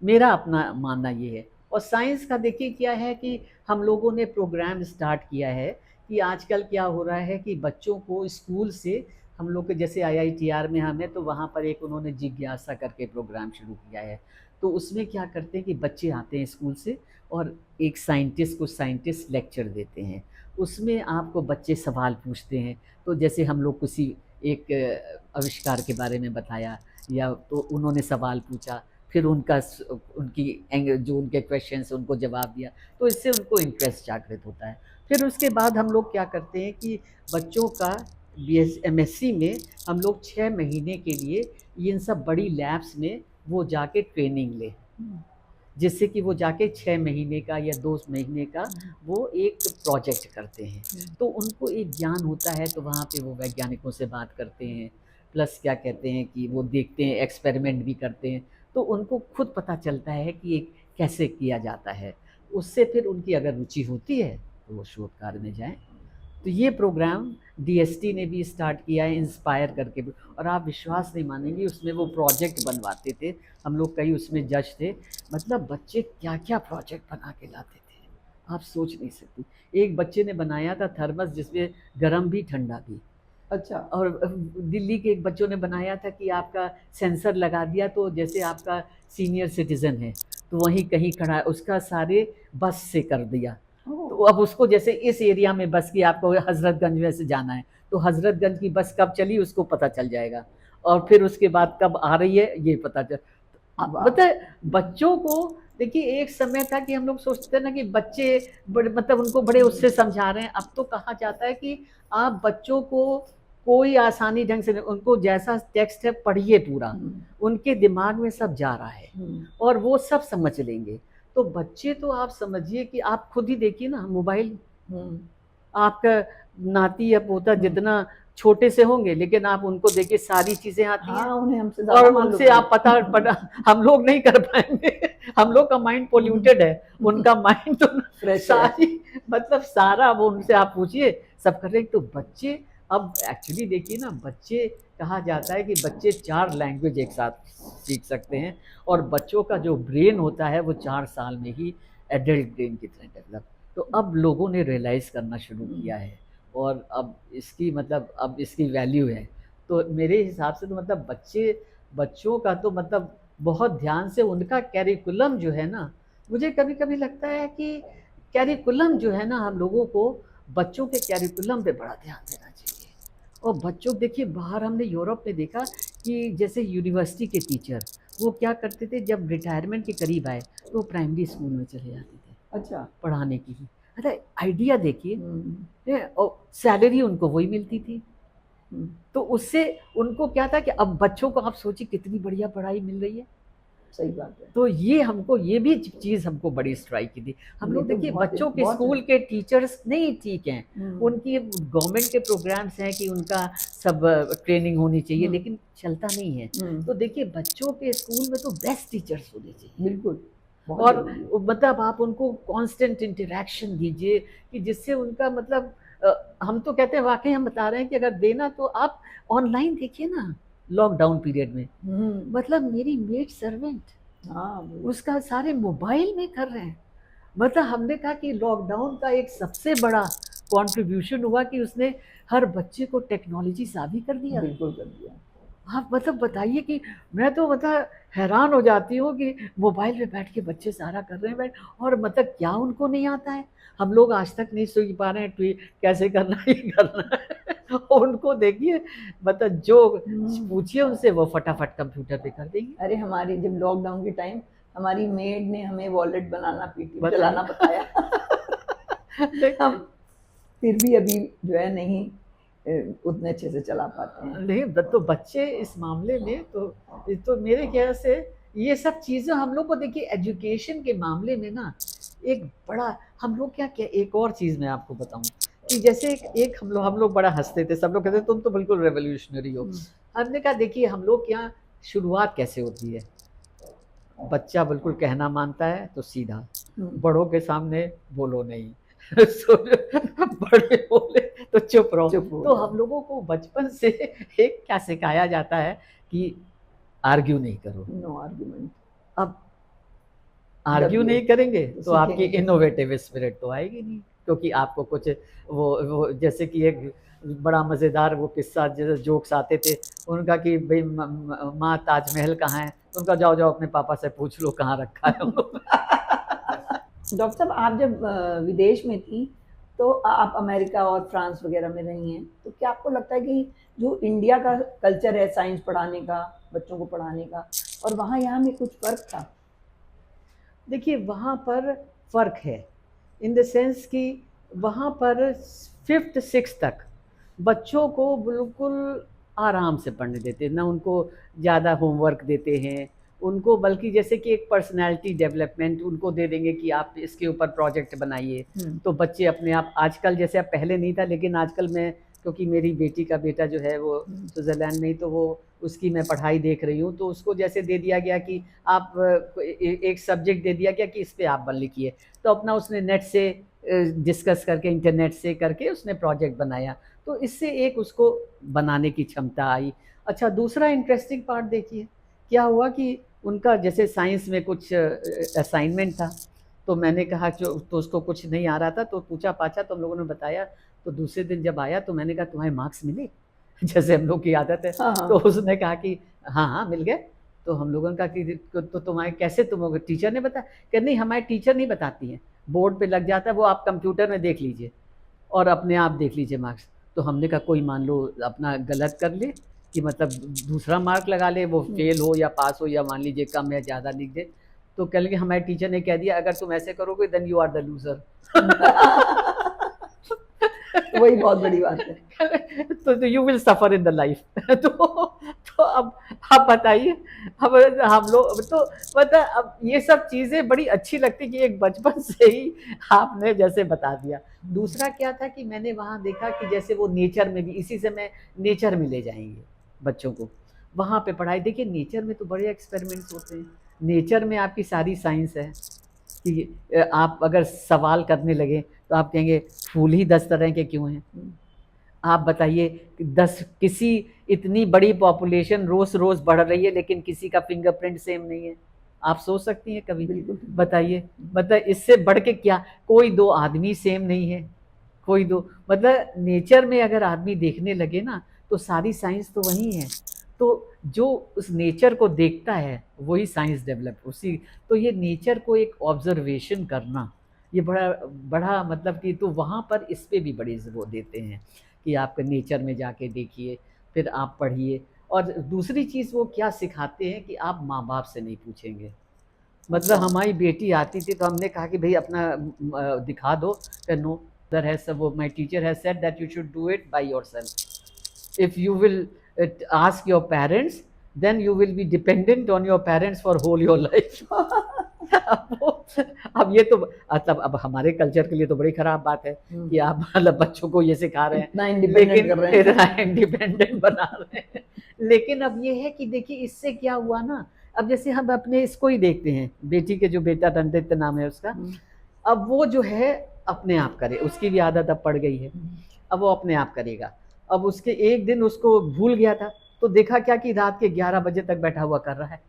मेरा अपना मानना ये है। और साइंस का देखिए क्या है कि हम लोगों ने प्रोग्राम स्टार्ट किया है कि आजकल क्या हो रहा है कि बच्चों को स्कूल से, हम लोग के जैसे IITR में हम हैं, तो वहाँ पर एक उन्होंने जिज्ञासा करके प्रोग्राम शुरू किया है। तो उसमें क्या करते हैं कि बच्चे आते हैं स्कूल से और एक साइंटिस्ट को साइंटिस्ट लेक्चर देते हैं। उसमें आपको बच्चे सवाल पूछते हैं। तो जैसे हम लोग किसी एक आविष्कार के बारे में बताया, या तो उन्होंने सवाल पूछा, फिर जो उनके क्वेश्चंस उनको जवाब दिया, तो इससे उनको इंटरेस्ट जागृत होता है। फिर उसके बाद हम लोग क्या करते हैं कि बच्चों का MSc में हम लोग 6 महीने के लिए इन सब बड़ी लैब्स में वो जाके ट्रेनिंग ले, जिससे कि वो जाके 6 महीने का या 2 महीने का वो एक प्रोजेक्ट करते हैं। तो उनको एक ज्ञान होता है, तो वहाँ पे वो वैज्ञानिकों से बात करते हैं, प्लस क्या कहते हैं कि वो देखते हैं, एक्सपेरिमेंट भी करते हैं। तो उनको खुद पता चलता है कि ये कैसे किया जाता है। उससे फिर उनकी अगर रुचि होती है तो वो शोध कार्य में जाएँ। तो ये प्रोग्राम DST ने भी स्टार्ट किया है, इंस्पायर करके भी। और आप विश्वास नहीं मानेंगी, उसमें वो प्रोजेक्ट बनवाते थे, हम लोग कई उसमें जज थे। मतलब बच्चे क्या-क्या प्रोजेक्ट बना के लाते थे, आप सोच नहीं सकती। एक बच्चे ने बनाया था थर्मस, जिसमें गरम भी ठंडा भी। अच्छा। और दिल्ली के एक बच्चों ने बनाया था कि आपका सेंसर लगा दिया, तो जैसे आपका सीनियर सिटीज़न है तो वहीं कहीं खड़ा है, उसका सारे बस से कर दिया। तो अब उसको जैसे इस एरिया में बस की आपको हज़रतगंज में से जाना है, तो हज़रतगंज की बस कब चली उसको पता चल जाएगा, और फिर उसके बाद कब आ रही है ये पता चल। मतलब बच्चों को देखिए, एक समय था कि हम लोग सोचते थे ना कि बच्चे बड़े, मतलब उनको बड़े उससे समझा रहे हैं। अब तो कहा जाता है कि आप बच्चों को कोई आसानी ढंग से, उनको जैसा टेक्स्ट है पढ़िए पूरा, उनके दिमाग में सब जा रहा है और वो सब समझ लेंगे। तो बच्चे तो आप समझिए कि आप खुद ही देखिए ना, मोबाइल, आपका नाती या पोता जितना छोटे से होंगे, लेकिन आप उनको देखिए सारी चीज़ें आती हैं। हाँ, उन्हें हमसे ज़्यादा और मालूम उनसे है। आप पता हम लोग नहीं कर पाएंगे। हम लोग का माइंड पोल्यूटेड है, उनका माइंड तो फ्रेश है। सारी, मतलब सारा वो उनसे आप पूछिए सब कर रहे हैं। तो बच्चे अब एक्चुअली देखिए ना, बच्चे, कहा जाता है कि बच्चे 4 लैंग्वेज एक साथ सीख सकते हैं, और बच्चों का जो ब्रेन होता है वो 4 साल में ही एडल्ट ब्रेन की तरह डेवलप। तो अब लोगों ने रियलाइज़ करना शुरू किया है और अब इसकी मतलब अब इसकी वैल्यू है। तो मेरे हिसाब से तो मतलब बच्चों का तो मतलब बहुत ध्यान से उनका करिकुलम जो है ना, मुझे कभी-कभी लगता है कि करिकुलम जो है ना, हम लोगों को बच्चों के करिकुलम पे बड़ा ध्यान देना चाहिए। और बच्चों देखिए, बाहर हमने यूरोप में देखा कि जैसे यूनिवर्सिटी के टीचर वो क्या करते थे, जब रिटायरमेंट के करीब आए तो प्राइमरी स्कूल में चले जाते थे अच्छा। पढ़ाने के लिए। अरे आइडिया देखिए, हम्म। और सैलरी उनको वही मिलती थी। हम्म। तो उससे उनको क्या था कि अब बच्चों को आप सोचिए कितनी बढ़िया पढ़ाई मिल रही है। सही बात है। तो ये भी चीज़ हमको बड़ी स्ट्राइक की थी। हम ये लोग तो देखिए बहुत बच्चों के बहुत स्कूल के टीचर्स नहीं ठीक हैं, हम्म। उनकी गवर्नमेंट के प्रोग्राम्स हैं कि उनका सब ट्रेनिंग होनी चाहिए, हम्म। लेकिन चलता नहीं है। हम्म। तो देखिए बच्चों के स्कूल में तो बेस्ट टीचर्स होने चाहिए, बिल्कुल, बहुत और जरूरी है। मतलब आप उनको कांस्टेंट इंटरेक्शन दीजिए कि जिससे उनका मतलब हम तो कहते हैं, वाकई हम बता रहे हैं कि अगर देना तो आप ऑनलाइन देखिए ना, लॉकडाउन पीरियड में मतलब मेरी मेड सर्वेंट हाँ उसका सारे मोबाइल में कर रहे हैं। मतलब हमने कहा कि लॉकडाउन का एक सबसे बड़ा कंट्रीब्यूशन हुआ कि उसने हर बच्चे को टेक्नोलॉजी सावी कर दिया। बिल्कुल कर दिया। आप मतलब बताइए कि मैं तो मतलब हैरान हो जाती हूँ कि मोबाइल पे बैठ के बच्चे सारा कर रहे हैं और मतलब क्या उनको नहीं आता है। हम लोग आज तक नहीं सीख पा रहे हैं ट्वीट कैसे करना है, ये करना है। और उनको देखिए, मतलब जो पूछिए उनसे वो फटाफट कंप्यूटर पे कर देंगे। अरे हमारी जब लॉकडाउन के टाइम हमारी मेड ने हमें वॉलेट बनाना पेटीएम बताइए। चलाना बताया। हम फिर भी अभी जो है नहीं उतने अच्छे से चला पाते हैं। नहीं, तो बच्चे इस मामले में तो मेरे ख्याल से ये सब चीज़ें हम लोग को देखिए एजुकेशन के मामले में ना एक बड़ा, हम लोग क्या एक और चीज़ मैं आपको बताऊं कि जैसे एक हम लोग बड़ा हंसते थे, सब लोग कहते तुम तो बिल्कुल रेवोल्यूशनरी हो। हमने कहा देखिए हम लोग के यहाँ शुरुआत कैसे होती है, बच्चा बिल्कुल कहना मानता है तो सीधा, बड़ों के सामने बोलो नहीं। बड़े बोले तो चुप रहो। चुप हो तो जाओ। हम लोगों को बचपन से एक क्या सिखाया जाता है कि आर्ग्यू नहीं करो। No argument. अब आर्ग्यू दबिए नहीं करेंगे तो तो आपकी सीखेंगे कैसे? इनोवेटिव स्पिरिट तो आएगी नहीं, क्योंकि आपको कुछ वो जैसे कि एक बड़ा मज़ेदार वो किस्सा जैसे जोक्स आते थे उनका कि भाई माँ ताजमहल कहाँ है, तो उनका जाओ जाओ अपने पापा से पूछ लो कहाँ रखा है उन्होंने। डॉक्टर साहब, आप जब विदेश में थी तो आप अमेरिका और फ्रांस वगैरह में रही हैं, तो क्या आपको लगता है कि जो इंडिया का कल्चर है साइंस पढ़ाने का, बच्चों को पढ़ाने का, और वहाँ यहाँ में कुछ फर्क था? देखिए वहाँ पर फ़र्क है इन द सेंस कि वहाँ पर फिफ्थ सिक्स तक बच्चों को बिल्कुल आराम से पढ़ने देते हैं, ना उनको ज़्यादा होमवर्क देते हैं उनको, बल्कि जैसे कि एक पर्सनालिटी डेवलपमेंट उनको दे देंगे कि आप इसके ऊपर प्रोजेक्ट बनाइए। तो बच्चे अपने आप, आजकल जैसे अब पहले नहीं था लेकिन आजकल मैं, क्योंकि मेरी बेटी का बेटा जो है वो स्विट्ज़रलैंड में ही, तो वो उसकी मैं पढ़ाई देख रही हूँ, तो उसको जैसे दे दिया गया कि आप एक सब्जेक्ट दे दिया गया कि इस पे आप बन लिखिए, तो अपना उसने नेट से डिस्कस करके इंटरनेट से करके उसने प्रोजेक्ट बनाया, तो इससे एक उसको बनाने की क्षमता आई। अच्छा, दूसरा इंटरेस्टिंग पार्ट देखिए क्या हुआ कि उनका जैसे साइंस में कुछ असाइनमेंट था, तो मैंने कहा जो, तो उसको कुछ नहीं आ रहा था तो पूछा पाछा तो हम लोगों ने बताया, तो दूसरे दिन जब आया तो मैंने कहा तुम्हारे मार्क्स मिले? जैसे हम लोग की आदत है। हाँ हाँ। तो उसने कहा कि हाँ हाँ मिल गए। तो हम लोगों ने कहा कि तो तुम्हारे कैसे, तुम टीचर ने बताया? कि नहीं हमारे टीचर नहीं बताती हैं, बोर्ड पे लग जाता है वो, आप कंप्यूटर में देख लीजिए और अपने आप देख लीजिए मार्क्स। तो हमने कहा कोई मान लो अपना गलत कर ले कि मतलब दूसरा मार्क लगा ले, वो फेल हो या पास हो या मान लीजिए कम या ज़्यादा लिख दे, तो कह लगे हमारे टीचर ने कह दिया अगर तुम ऐसे करोगे then you are the loser. वही बहुत बड़ी बात है। तो you will suffer in the life. तो अब बताइए, अब हम लोग तो मतलब अब ये सब चीज़ें बड़ी अच्छी लगती कि एक बचपन से ही आपने जैसे बता दिया। दूसरा क्या था कि मैंने वहाँ देखा कि जैसे वो नेचर में भी, इसी से मैं नेचर में ले जाएंगे बच्चों को, वहाँ पे पढ़ाई देखिए, नेचर में तो बड़े एक्सपेरिमेंट्स होते हैं, नेचर में आपकी सारी साइंस है कि आप अगर सवाल करने लगे तो आप कहेंगे फूल ही 10 तरह के क्यों हैं? आप बताइए 10 किसी, इतनी बड़ी पॉपुलेशन रोज रोज बढ़ रही है लेकिन किसी का फिंगरप्रिंट सेम नहीं है। आप सोच सकती हैं कभी? बिल्कुल। बताइए, मतलब इससे बढ़ के क्या? कोई दो आदमी सेम नहीं है, कोई दो, मतलब नेचर में अगर आदमी देखने लगे ना तो सारी साइंस तो वही है। तो जो उस नेचर को देखता है वही साइंस डेवलप उसी। तो ये नेचर को एक ऑब्जर्वेशन करना, ये बड़ा बड़ा मतलब कि, तो वहाँ पर इस पे भी बड़े वो देते हैं कि आप नेचर में जाके देखिए, फिर आप पढ़िए। और दूसरी चीज़ वो क्या सिखाते हैं कि आप माँ बाप से नहीं पूछेंगे। मतलब हमारी बेटी आती थी तो हमने कहा कि भाई अपना दिखा दो, no, there has my teacher has said that you should do it by yourself. If you will ask your parents, then you will be dependent on your parents for whole your life. अब ये तो मतलब अब हमारे culture के लिए तो बड़ी खराब बात है कि आप मतलब बच्चों को ये सिखा रहे हैं, इतना इंडिपेंडेंट कर रहे हैं, इतना इंडिपेंडेंट बना रहे हैं। लेकिन अब ये है कि देखिए इससे क्या हुआ ना, अब जैसे हम अपने इसको ही देखते हैं, बेटी के जो बेटा रंडित नाम है उसका, अब वो जो है अपने आप करे, उसकी भी आदत अब पड़ गई है, अब वो अपने आप करेगा। अब उसके एक दिन उसको भूल गया था तो देखा क्या कि रात के 11 बजे तक बैठा हुआ कर रहा है।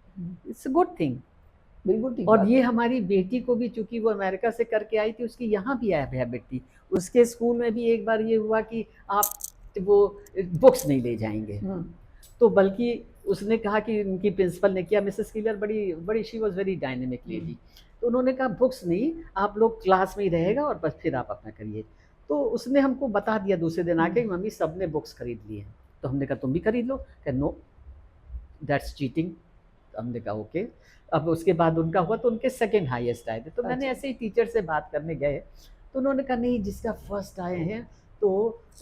It's a good thing. बिल्कुल ठीक। और ये हमारी बेटी को भी, चूंकि वो अमेरिका से करके आई थी, उसकी यहाँ भी है बेटी, उसके स्कूल में भी एक बार ये हुआ कि आप वो बुक्स नहीं ले जाएंगे, तो बल्कि उसने कहा कि उनकी प्रिंसिपल ने किया, मिसेस किलर बड़ी बड़ी she was very dynamic lady, तो उन्होंने कहा बुक्स नहीं, आप लोग क्लास में ही रहेगा और बस फिर आप अपना करिए। तो उसने हमको बता दिया दूसरे दिन आके कि मम्मी सब ने बुक्स खरीद ली हैं। तो हमने कहा तुम भी खरीद लो, कहा नो दैट्स चीटिंग। हमने कहा ओके। अब उसके बाद उनका हुआ तो उनके सेकंड हाईएस्ट आए थे, तो मैंने ऐसे ही टीचर से बात करने गए तो उन्होंने कहा नहीं जिसका फर्स्ट आए हैं तो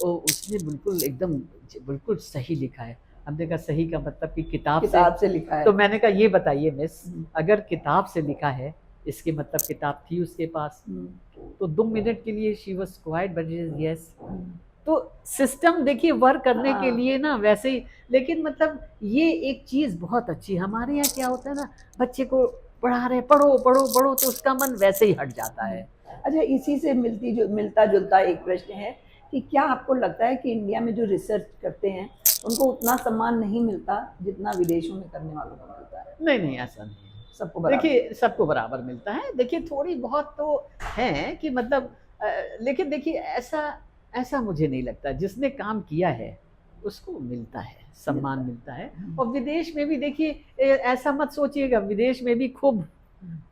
उसने बिल्कुल एकदम बिल्कुल सही लिखा है। हमने कहा सही का मतलब कि किताब से लिखा है। तो मैंने कहा ये बताइए मिस, अगर किताब से लिखा है इसके मतलब किताब थी उसके पास। तो 2 मिनट के लिए she was quite but yes. तो सिस्टम देखिए वर्क करने के लिए ना वैसे ही, लेकिन मतलब ये एक चीज़ बहुत अच्छी हमारे यहाँ क्या होता है ना, बच्चे को पढ़ा रहे पढ़ो पढ़ो पढ़ो तो उसका मन वैसे ही हट जाता है। अच्छा, इसी से मिलता जुलता एक प्रश्न है कि क्या आपको लगता है कि इंडिया में जो रिसर्च करते हैं उनको उतना सम्मान नहीं मिलता जितना विदेशों में करने वालों को मिलता है? नहीं नहीं ऐसा नहीं है, सबको बराबर। देखिए सबको बराबर मिलता है। देखिए थोड़ी बहुत तो है कि मतलब लेकिन देखिए ऐसा मुझे नहीं लगता, जिसने काम किया है उसको मिलता है, सम्मान मिलता है। और विदेश में भी देखिए ऐसा मत सोचिएगा, विदेश में भी खूब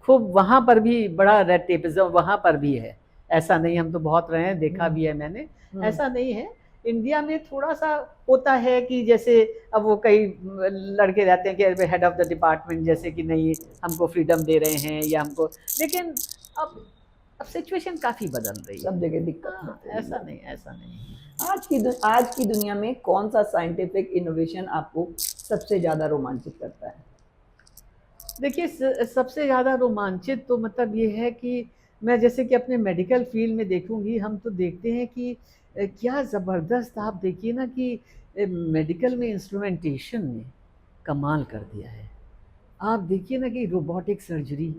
वहाँ पर भी बड़ा रेड टेपिज्म वहाँ पर भी है, ऐसा नहीं, हम तो बहुत रहे हैं, देखा भी है मैंने, ऐसा नहीं है। इंडिया में थोड़ा सा होता है कि जैसे अब वो कई लड़के रहते हैं कि हेड ऑफ द डिपार्टमेंट जैसे कि नहीं हमको फ्रीडम दे रहे हैं या हमको, लेकिन अब सिचुएशन काफ़ी बदल रही है, सब जगह दिक्कत है। ऐसा नहीं। आज की दुनिया में कौन सा साइंटिफिक इनोवेशन आपको सबसे ज़्यादा रोमांचित करता है? देखिए सबसे ज़्यादा रोमांचित तो मतलब ये है कि मैं जैसे कि अपने मेडिकल फील्ड में देखूंगी, हम तो देखते हैं कि क्या ज़बरदस्त, आप देखिए ना कि मेडिकल में इंस्ट्रूमेंटेशन ने कमाल कर दिया है। आप देखिए ना कि रोबोटिक सर्जरी,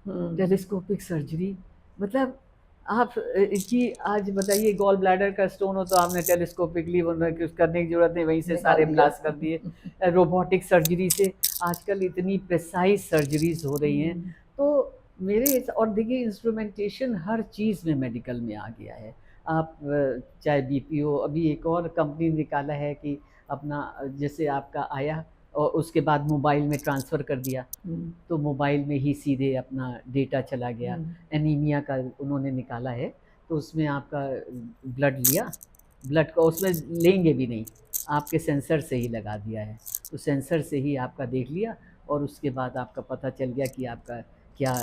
टेलीस्कोपिक सर्जरी, मतलब आप कि आज बताइए गॉल ब्लैडर का स्टोन हो तो आपने टेलीस्कोपिकली कुछ करने की जरूरत नहीं, वहीं से सारे ब्लास्ट कर दिए। रोबोटिक सर्जरी से आजकल इतनी प्रिसाइज सर्जरीज हो रही हैं, तो मेरे और देखिए इंस्ट्रूमेंटेशन हर चीज़ में मेडिकल में आ गया है। आप चाहे बीपीओ, अभी एक और कंपनी निकाला है कि अपना जैसे आपका आया और उसके बाद मोबाइल में ट्रांसफ़र कर दिया, तो मोबाइल में ही सीधे अपना डेटा चला गया। एनीमिया का उन्होंने निकाला है, तो उसमें आपका ब्लड लिया, ब्लड को उसमें लेंगे भी नहीं, आपके सेंसर से ही लगा दिया है, तो सेंसर से ही आपका देख लिया और उसके बाद आपका पता चल गया कि आपका क्या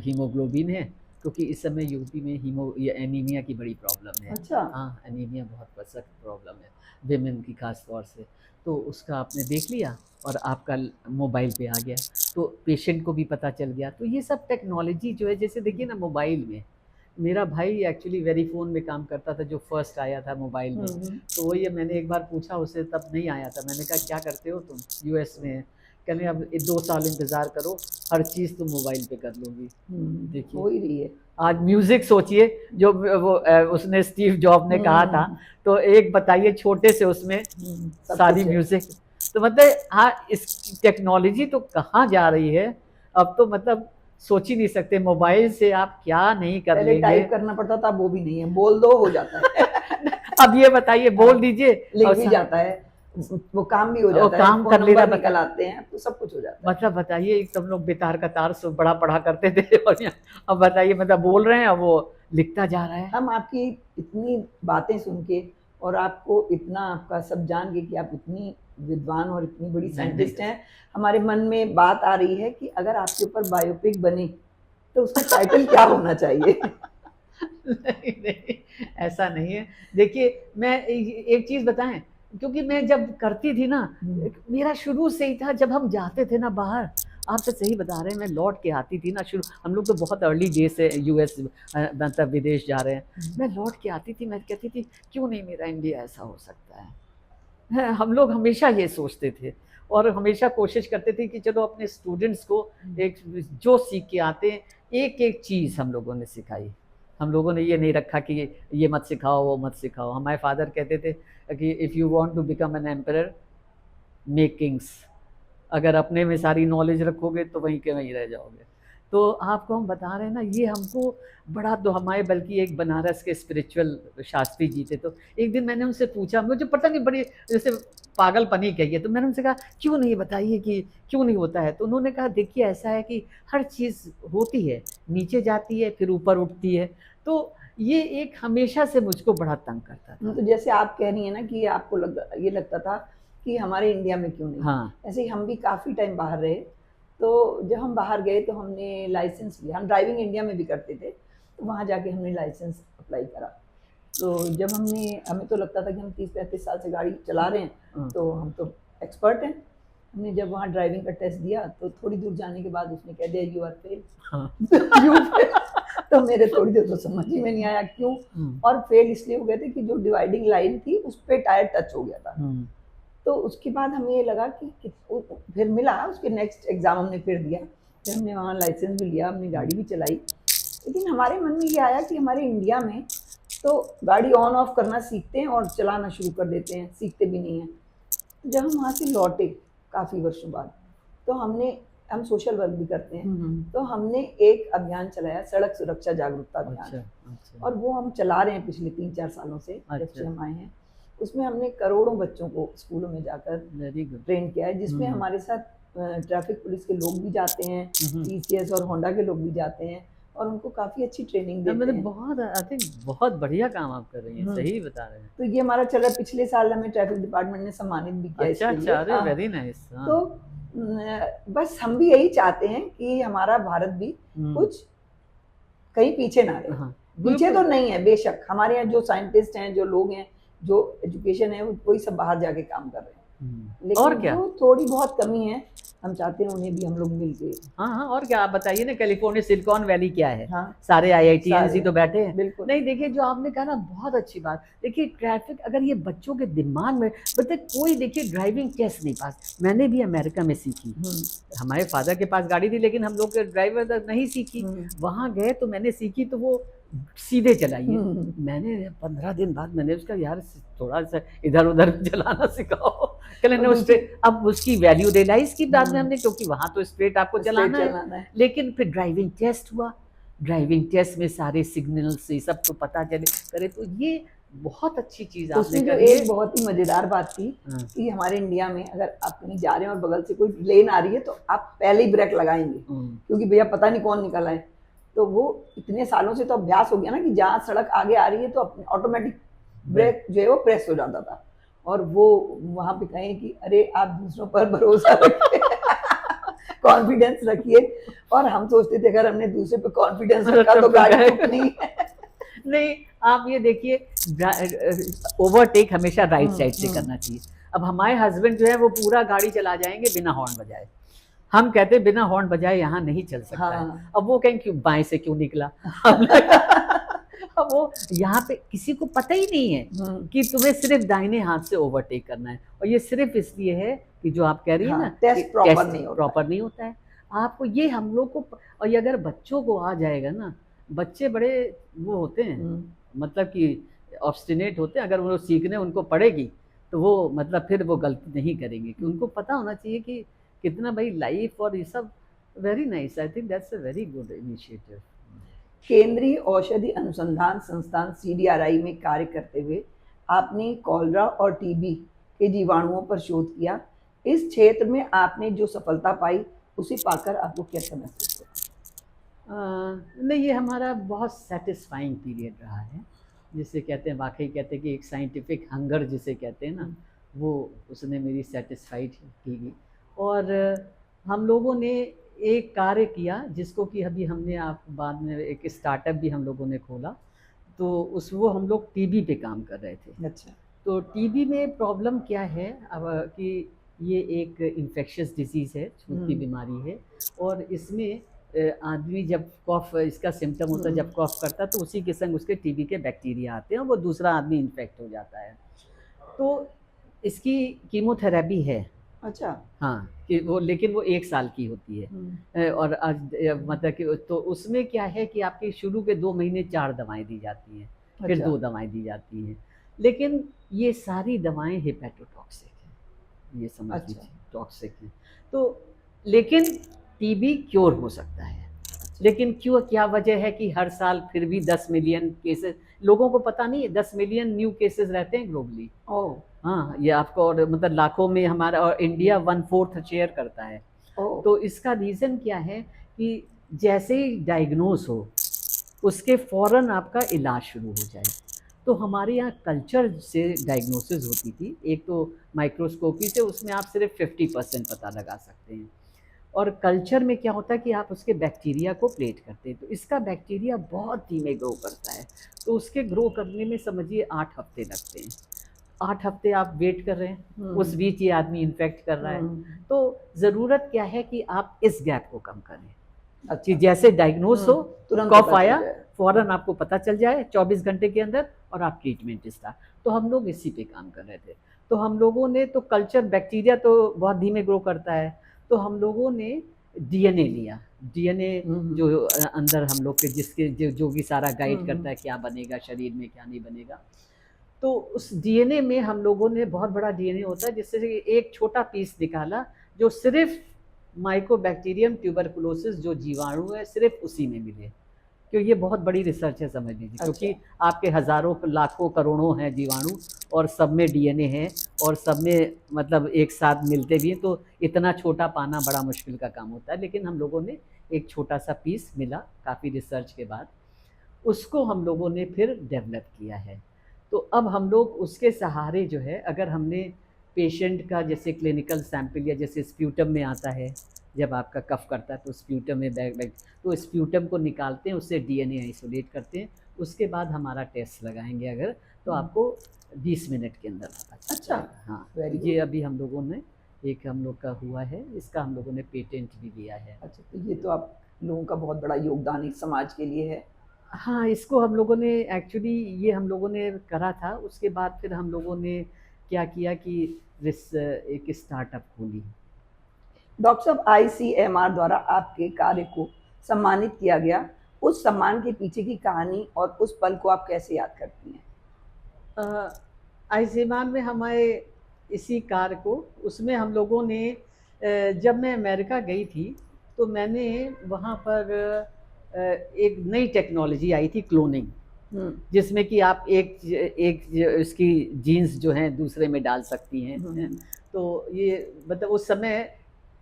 हीमोग्लोबिन है, क्योंकि इस समय यूपी में एनीमिया की बड़ी प्रॉब्लम है। अच्छा। हाँ, एनीमिया बहुत सख्त प्रॉब्लम है विमेन की खास तौर से, तो उसका आपने देख लिया और आपका मोबाइल पे आ गया, तो पेशेंट को भी पता चल गया। तो ये सब टेक्नोलॉजी जो है, जैसे देखिए ना मोबाइल में, मेरा भाई एक्चुअली वेरीफोन में काम करता था जो फर्स्ट आया था मोबाइल में, तो वो ये मैंने एक बार पूछा उससे, तब नहीं आया था, मैंने कहा क्या करते हो तुम, यूएस में, कहने अब 2 साल इंतज़ार करो, हर चीज़ तुम मोबाइल पे कर लोगी। देखिए हो ही रही है। आज म्यूजिक सोचिए, जो वो उसने स्टीव जॉब ने कहा था, तो एक बताइए छोटे से उसमें सारी म्यूजिक, तो मतलब हाँ इस टेक्नोलॉजी तो कहाँ जा रही है, अब तो मतलब सोच ही नहीं सकते, मोबाइल से आप क्या नहीं कर पहले लेंगे। टाइप करना पड़ता था, वो भी नहीं है, बोल दो हो जाता है। अब ये बताइए, बोल दीजिए लिख और भी जाता है, वो काम भी हो वो जाता है, काम फोन कर लेना नंबर निकल बता। आते हैं, तो सब कुछ हो जाता है। मतलब बताइए, सब लोग बेतार का तार से बड़ा पढ़ा करते थे और अब बताइए, मतलब बोल रहे हैं, अब वो लिखता जा रहा है। हम आपकी इतनी बातें सुन के और आपको इतना आपका सब जान के कि आप इतनी विद्वान और इतनी बड़ी साइंटिस्ट हैं, हमारे मन में बात आ रही है कि अगर आपके ऊपर बायोपिक बने तो उसका टाइटल क्या होना चाहिए? नहीं नहीं, ऐसा नहीं है। देखिए, मैं एक चीज बताएं, क्योंकि मैं जब करती थी ना, मेरा शुरू से ही था, जब हम जाते थे ना बाहर, आपसे सही बता रहे हैं, मैं लौट के आती थी ना, शुरू हम लोग तो बहुत अर्ली डेज से यूएस मतलब विदेश जा रहे हैं, मैं लौट के आती थी, मैं कहती थी क्यों नहीं मेरा इंडिया ऐसा हो सकता है। हम लोग हमेशा ये सोचते थे और हमेशा कोशिश करते थे कि चलो अपने स्टूडेंट्स को एक जो सीख के आते हैं, एक एक चीज़ हम लोगों ने सिखाई। हम लोगों ने ये नहीं रखा कि ये मत सिखाओ वो मत सिखाओ। हमारे फादर कहते थे कि if you want to become an emperor, make kings. अगर अपने में सारी नॉलेज रखोगे तो वहीं के वहीं रह जाओगे। तो आपको हम बता रहे हैं ना, ये हमको बड़ा तो हमारे, बल्कि एक बनारस के स्पिरिचुअल शास्त्री जी थे, तो एक दिन मैंने उनसे पूछा, मुझे पता नहीं, बड़ी जैसे पागलपनी कही है, तो मैंने उनसे कहा क्यों नहीं, बताइए कि क्यों नहीं होता है। तो उन्होंने कहा देखिए, ऐसा है कि हर चीज़ होती है, नीचे जाती है फिर ऊपर उठती है। तो ये एक हमेशा से मुझको बड़ा तंग करता था। तो जैसे आप कह रही हैं ना कि आपको ये लगता था कि हमारे इंडिया में क्यों नहीं, हाँ ऐसे ही हम भी काफ़ी टाइम बाहर रहे। तो जब हम बाहर गए तो हमने लाइसेंस लिया, हम ड्राइविंग इंडिया में भी करते थे, तो वहाँ जाके हमने लाइसेंस अप्लाई करा। तो जब हमें तो लगता था कि हम 30-35 साल से गाड़ी चला रहे हैं, तो हम तो एक्सपर्ट हैं। हमने जब वहाँ ड्राइविंग का टेस्ट दिया तो थोड़ी दूर जाने के बाद उसने कह दिया यू आर फेल। हाँ यू फेल। तो मेरे थोड़ी देर तो समझ ही में नहीं आया क्यों, और फेल इसलिए हो गए थे कि जो डिवाइडिंग लाइन थी उस पर टायर टच हो गया था। तो उसके बाद हमें ये लगा कि फिर मिला, उसके नेक्स्ट एग्ज़ाम हमने फिर दिया, फिर हमने वहाँ लाइसेंस भी लिया, हमने गाड़ी भी चलाई। लेकिन हमारे मन में ये आया कि हमारे इंडिया में तो गाड़ी ऑन ऑफ करना सीखते हैं और चलाना शुरू कर देते हैं, सीखते भी नहीं हैं। तो जब हम वहाँ से लौटे काफ़ी वर्षों बाद, तो हम सोशल वर्क भी करते हैं, तो हमने एक अभियान चलाया, सड़क सुरक्षा जागरूकता अभियान। अच्छा। और वो हम चला रहे हैं पिछले 3-4 सालों से, जब से हम आए हैं। उसमें हमने करोड़ों बच्चों को स्कूलों में जाकर वेरी गुड ट्रेन किया है, जिसमें हमारे साथ ट्रैफिक पुलिस के लोग भी जाते हैं, टीसीएस और होंडा के लोग भी जाते हैं, और उनको काफ़ी अच्छी ट्रेनिंग देते मतलब हैं। बहुत, आई थिंक बहुत बढ़िया काम आप कर रही हैं, सही बता रहे हैं। तो ये हमारा चल रहा है, पिछले साल हमें ट्रैफिक डिपार्टमेंट ने सम्मानित भी किया अच्छा इसके लिए। अच्छा, अरे वेरी नाइस। तो बस हम भी यही चाहते हैं कि हमारा भारत भी कुछ कहीं पीछे ना रहे। पीछे तो नहीं है, बेशक हमारे यहाँ जो साइंटिस्ट हैं, जो लोग हैं, जो एजुकेशन है, वही सब बाहर जाके काम कर रहे हैं। लेकिन और क्या, जो थोड़ी बहुत कमी है, हम चाहते हैं उन्हें भी हम लोग मिल के। हाँ और क्या, आप बताइए ना, कैलिफोर्निया सिलिकॉन वैली क्या है। हाँ, सारे आईआईटीएंस ही तो बैठे हैं। बिल्कुल। नहीं देखिए, जो आपने कहा ना, बहुत अच्छी बात। देखिए ट्रैफिक, अगर ये बच्चों के दिमाग में, बट कोई देखिए ड्राइविंग टेस्ट नहीं पास, मैंने भी अमेरिका में सीखी। हमारे फादर के पास गाड़ी थी, लेकिन हम लोग के ड्राइवर नहीं सीखी। वहाँ गए तो मैंने सीखी, तो वो सीधे चलाइए। मैंने 15 दिन बाद मैंने उसका, यार थोड़ा सा इधर उधर चलाना सिखाओ। अब उसकी वैल्यू रियलाइज की बाद में हमने, क्योंकि वहाँ तो स्ट्रेट आपको चलाना है। लेकिन फिर ड्राइविंग टेस्ट हुआ, ड्राइविंग टेस्ट में सारे सिग्नल्स ये सब तो पता चले करे, तो ये बहुत अच्छी चीज़ आपने करी है। एक बहुत ही मज़ेदार बात थी कि हमारे इंडिया में अगर आप कहीं जा रहे हैं और बगल से कोई लेन आ रही है, तो आप पहले ही ब्रेक लगाएंगे, क्योंकि भैया पता नहीं कौन निकल आए। तो वो इतने सालों से तो अभ्यास हो गया ना कि जहाँ सड़क आगे आ रही है तो ऑटोमेटिक ब्रेक जो है वो प्रेस हो जाता था। और वो वहाँ पे कहें कि अरे आप दूसरों पर भरोसा रखिए, कॉन्फिडेंस रखिए। और हम सोचते थे अगर हमने दूसरे पे कॉन्फिडेंस रखा तो गाड़ी रुकनी है। नहीं, आप ये देखिए, ओवरटेक हमेशा राइट साइड से करना चाहिए। अब हमारे हस्बैंड जो है वो पूरा गाड़ी चला जाएंगे बिना हॉर्न बजाए। हम कहते बिना हॉर्न बजाए यहाँ नहीं चल सकता है। अब वो कहें क्यों बाएं से क्यों निकला। अब वो यहाँ पे किसी को पता ही नहीं है कि तुम्हें सिर्फ दाहिने हाथ से ओवरटेक करना है, और ये सिर्फ इसलिए है कि जो आप कह रही है ना, टेस्ट प्रॉपर नहीं होता है आपको। ये हम लोग को, और ये अगर बच्चों को आ जाएगा ना, बच्चे बड़े वो होते हैं, मतलब कि ऑब्स्टिनेट होते हैं। अगर वो सीखने उनको पड़ेगी तो वो मतलब फिर वो गलती नहीं करेंगे, कि उनको पता होना चाहिए कि कितना भाई लाइफ और ये सब very nice, I think that's a very good initiative. केंद्रीय औषधि अनुसंधान संस्थान सीडीआरआई में कार्य करते हुए आपने कॉलरा और टीबी के जीवाणुओं पर शोध किया। इस क्षेत्र में आपने जो सफलता पाई उसे पाकर आपको कैसा महसूस हुआ? नहीं, ये हमारा बहुत सेटिस्फाइंग पीरियड रहा है, जिसे कहते हैं, वाकई कहते हैं कि एक साइंटिफिक हंगर जिसे कहते हैं ना, वो उसने मेरी सेटिस्फाइड की। और हम लोगों ने एक कार्य किया जिसको कि अभी हमने आप बाद में एक स्टार्टअप भी हम लोगों ने खोला, तो उस वो हम लोग टीबी पे काम कर रहे थे। अच्छा। तो टीबी में प्रॉब्लम क्या है अब कि ये एक इन्फेक्शियस डिजीज़ है, छूत की बीमारी है, और इसमें आदमी जब कॉफ इसका सिम्टम होता है, जब कॉफ करता है तो उसी के संग उसके टीबी के बैक्टीरिया आते हैं और वो दूसरा आदमी इन्फेक्ट हो जाता है। तो इसकी कीमोथेरेपी है। अच्छा। हाँ, कि वो, लेकिन वो 1 साल की होती है। और मतलब कि तो उसमें क्या है कि आपके शुरू के 2 महीने 4 दवाएँ दी जाती हैं, फिर अच्छा। 2 दवाएँ दी जाती हैं। लेकिन ये सारी दवाएँ हेपेटोटॉक्सिक हैं, ये समझ अच्छा। लीजिए टॉक्सिक हैं। तो लेकिन टीबी क्योर हो सकता है। लेकिन क्यों, क्या वजह है कि हर साल फिर भी 10 मिलियन केसेस, लोगों को पता नहीं है 10 मिलियन न्यू केसेस रहते हैं ग्लोबली। ओह। हाँ, ये आपको, और मतलब लाखों में हमारा, और इंडिया 1/4 शेयर करता है। ओह। तो इसका रीज़न क्या है कि जैसे ही डायग्नोस हो, उसके फ़ौरन आपका इलाज शुरू हो जाए। तो हमारे यहाँ कल्चर से डायग्नोसिस होती थी। एक तो माइक्रोस्कोपी से, उसमें आप सिर्फ 50% पता लगा सकते हैं, और कल्चर में क्या होता है कि आप उसके बैक्टीरिया को प्लेट करते हैं। तो इसका बैक्टीरिया बहुत धीमे ग्रो करता है, तो उसके ग्रो करने में समझिए 8 हफ्ते लगते हैं। 8 हफ्ते आप वेट कर रहे हैं, उस बीच ये आदमी इन्फेक्ट कर रहा है। तो ज़रूरत क्या है कि आप इस गैप को कम करें कि अच्छा। जैसे डायग्नोस हो, तुरंत कफ पता चल आया, जाए। फ़ौरन आपको पता चल जाए 24 घंटे के अंदर, और आप ट्रीटमेंट स्टार्ट। तो हम लोग इसी पे काम कर रहे थे। तो हम लोगों ने तो कल्चर, बैक्टीरिया तो बहुत धीमे ग्रो करता है, तो हम लोगों ने डीएनए लिया। डीएनए जो अंदर हम लोग के, जिसके जो भी सारा गाइड करता है क्या बनेगा शरीर में, क्या नहीं बनेगा। तो उस डीएनए में हम लोगों ने, बहुत बड़ा डीएनए होता है, जिससे एक छोटा पीस निकाला जो सिर्फ माइकोबैक्टीरियम ट्यूबरकुलोसिस जो जीवाणु है, सिर्फ उसी में मिले। क्यों, ये बहुत बड़ी रिसर्च है, समझ लीजिए। अच्छा। क्योंकि आपके हज़ारों लाखों करोड़ों हैं जीवाणु, और सब में डीएनए है, और सब में मतलब एक साथ मिलते भी हैं, तो इतना छोटा पाना बड़ा मुश्किल का काम होता है। लेकिन हम लोगों ने एक छोटा सा पीस मिला काफ़ी रिसर्च के बाद, उसको हम लोगों ने फिर डेवलप किया है। तो अब हम लोग उसके सहारे जो है, अगर हमने पेशेंट का जैसे क्लिनिकल सैंपल, या जैसे स्प्यूटम में आता है, जब आपका कफ करता है तो स्प्यूटम में बैग, तो स्प्यूटम को निकालते हैं, उससे डीएनए आइसोलेट करते हैं, उसके बाद हमारा टेस्ट लगाएंगे अगर, तो आपको 20 मिनट के अंदर पता चल अच्छा। जाएगा। हाँ, वेरी ये अभी हम लोगों ने, एक हम लोग का हुआ है, इसका हम लोगों ने पेटेंट भी लिया है। अच्छा, तो ये तो आप लोगों का बहुत बड़ा योगदान इस समाज के लिए है। हाँ, इसको हम लोगों ने एक्चुअली, ये हम लोगों ने करा था, उसके बाद फिर हम लोगों ने क्या किया कि एक स्टार्टअप खोली। डॉक्टर साहब, आईसीएमआर द्वारा आपके कार्य को सम्मानित किया गया। उस सम्मान के पीछे की कहानी और उस पल को आप कैसे याद करती हैं? आईसीएमआर में हमारे इसी कार्य को, उसमें हम लोगों ने, जब मैं अमेरिका गई थी तो मैंने वहाँ पर एक नई टेक्नोलॉजी आई थी, क्लोनिंग, जिसमें कि आप इसकी जीन्स जो हैं दूसरे में डाल सकती हैं। तो ये मतलब उस समय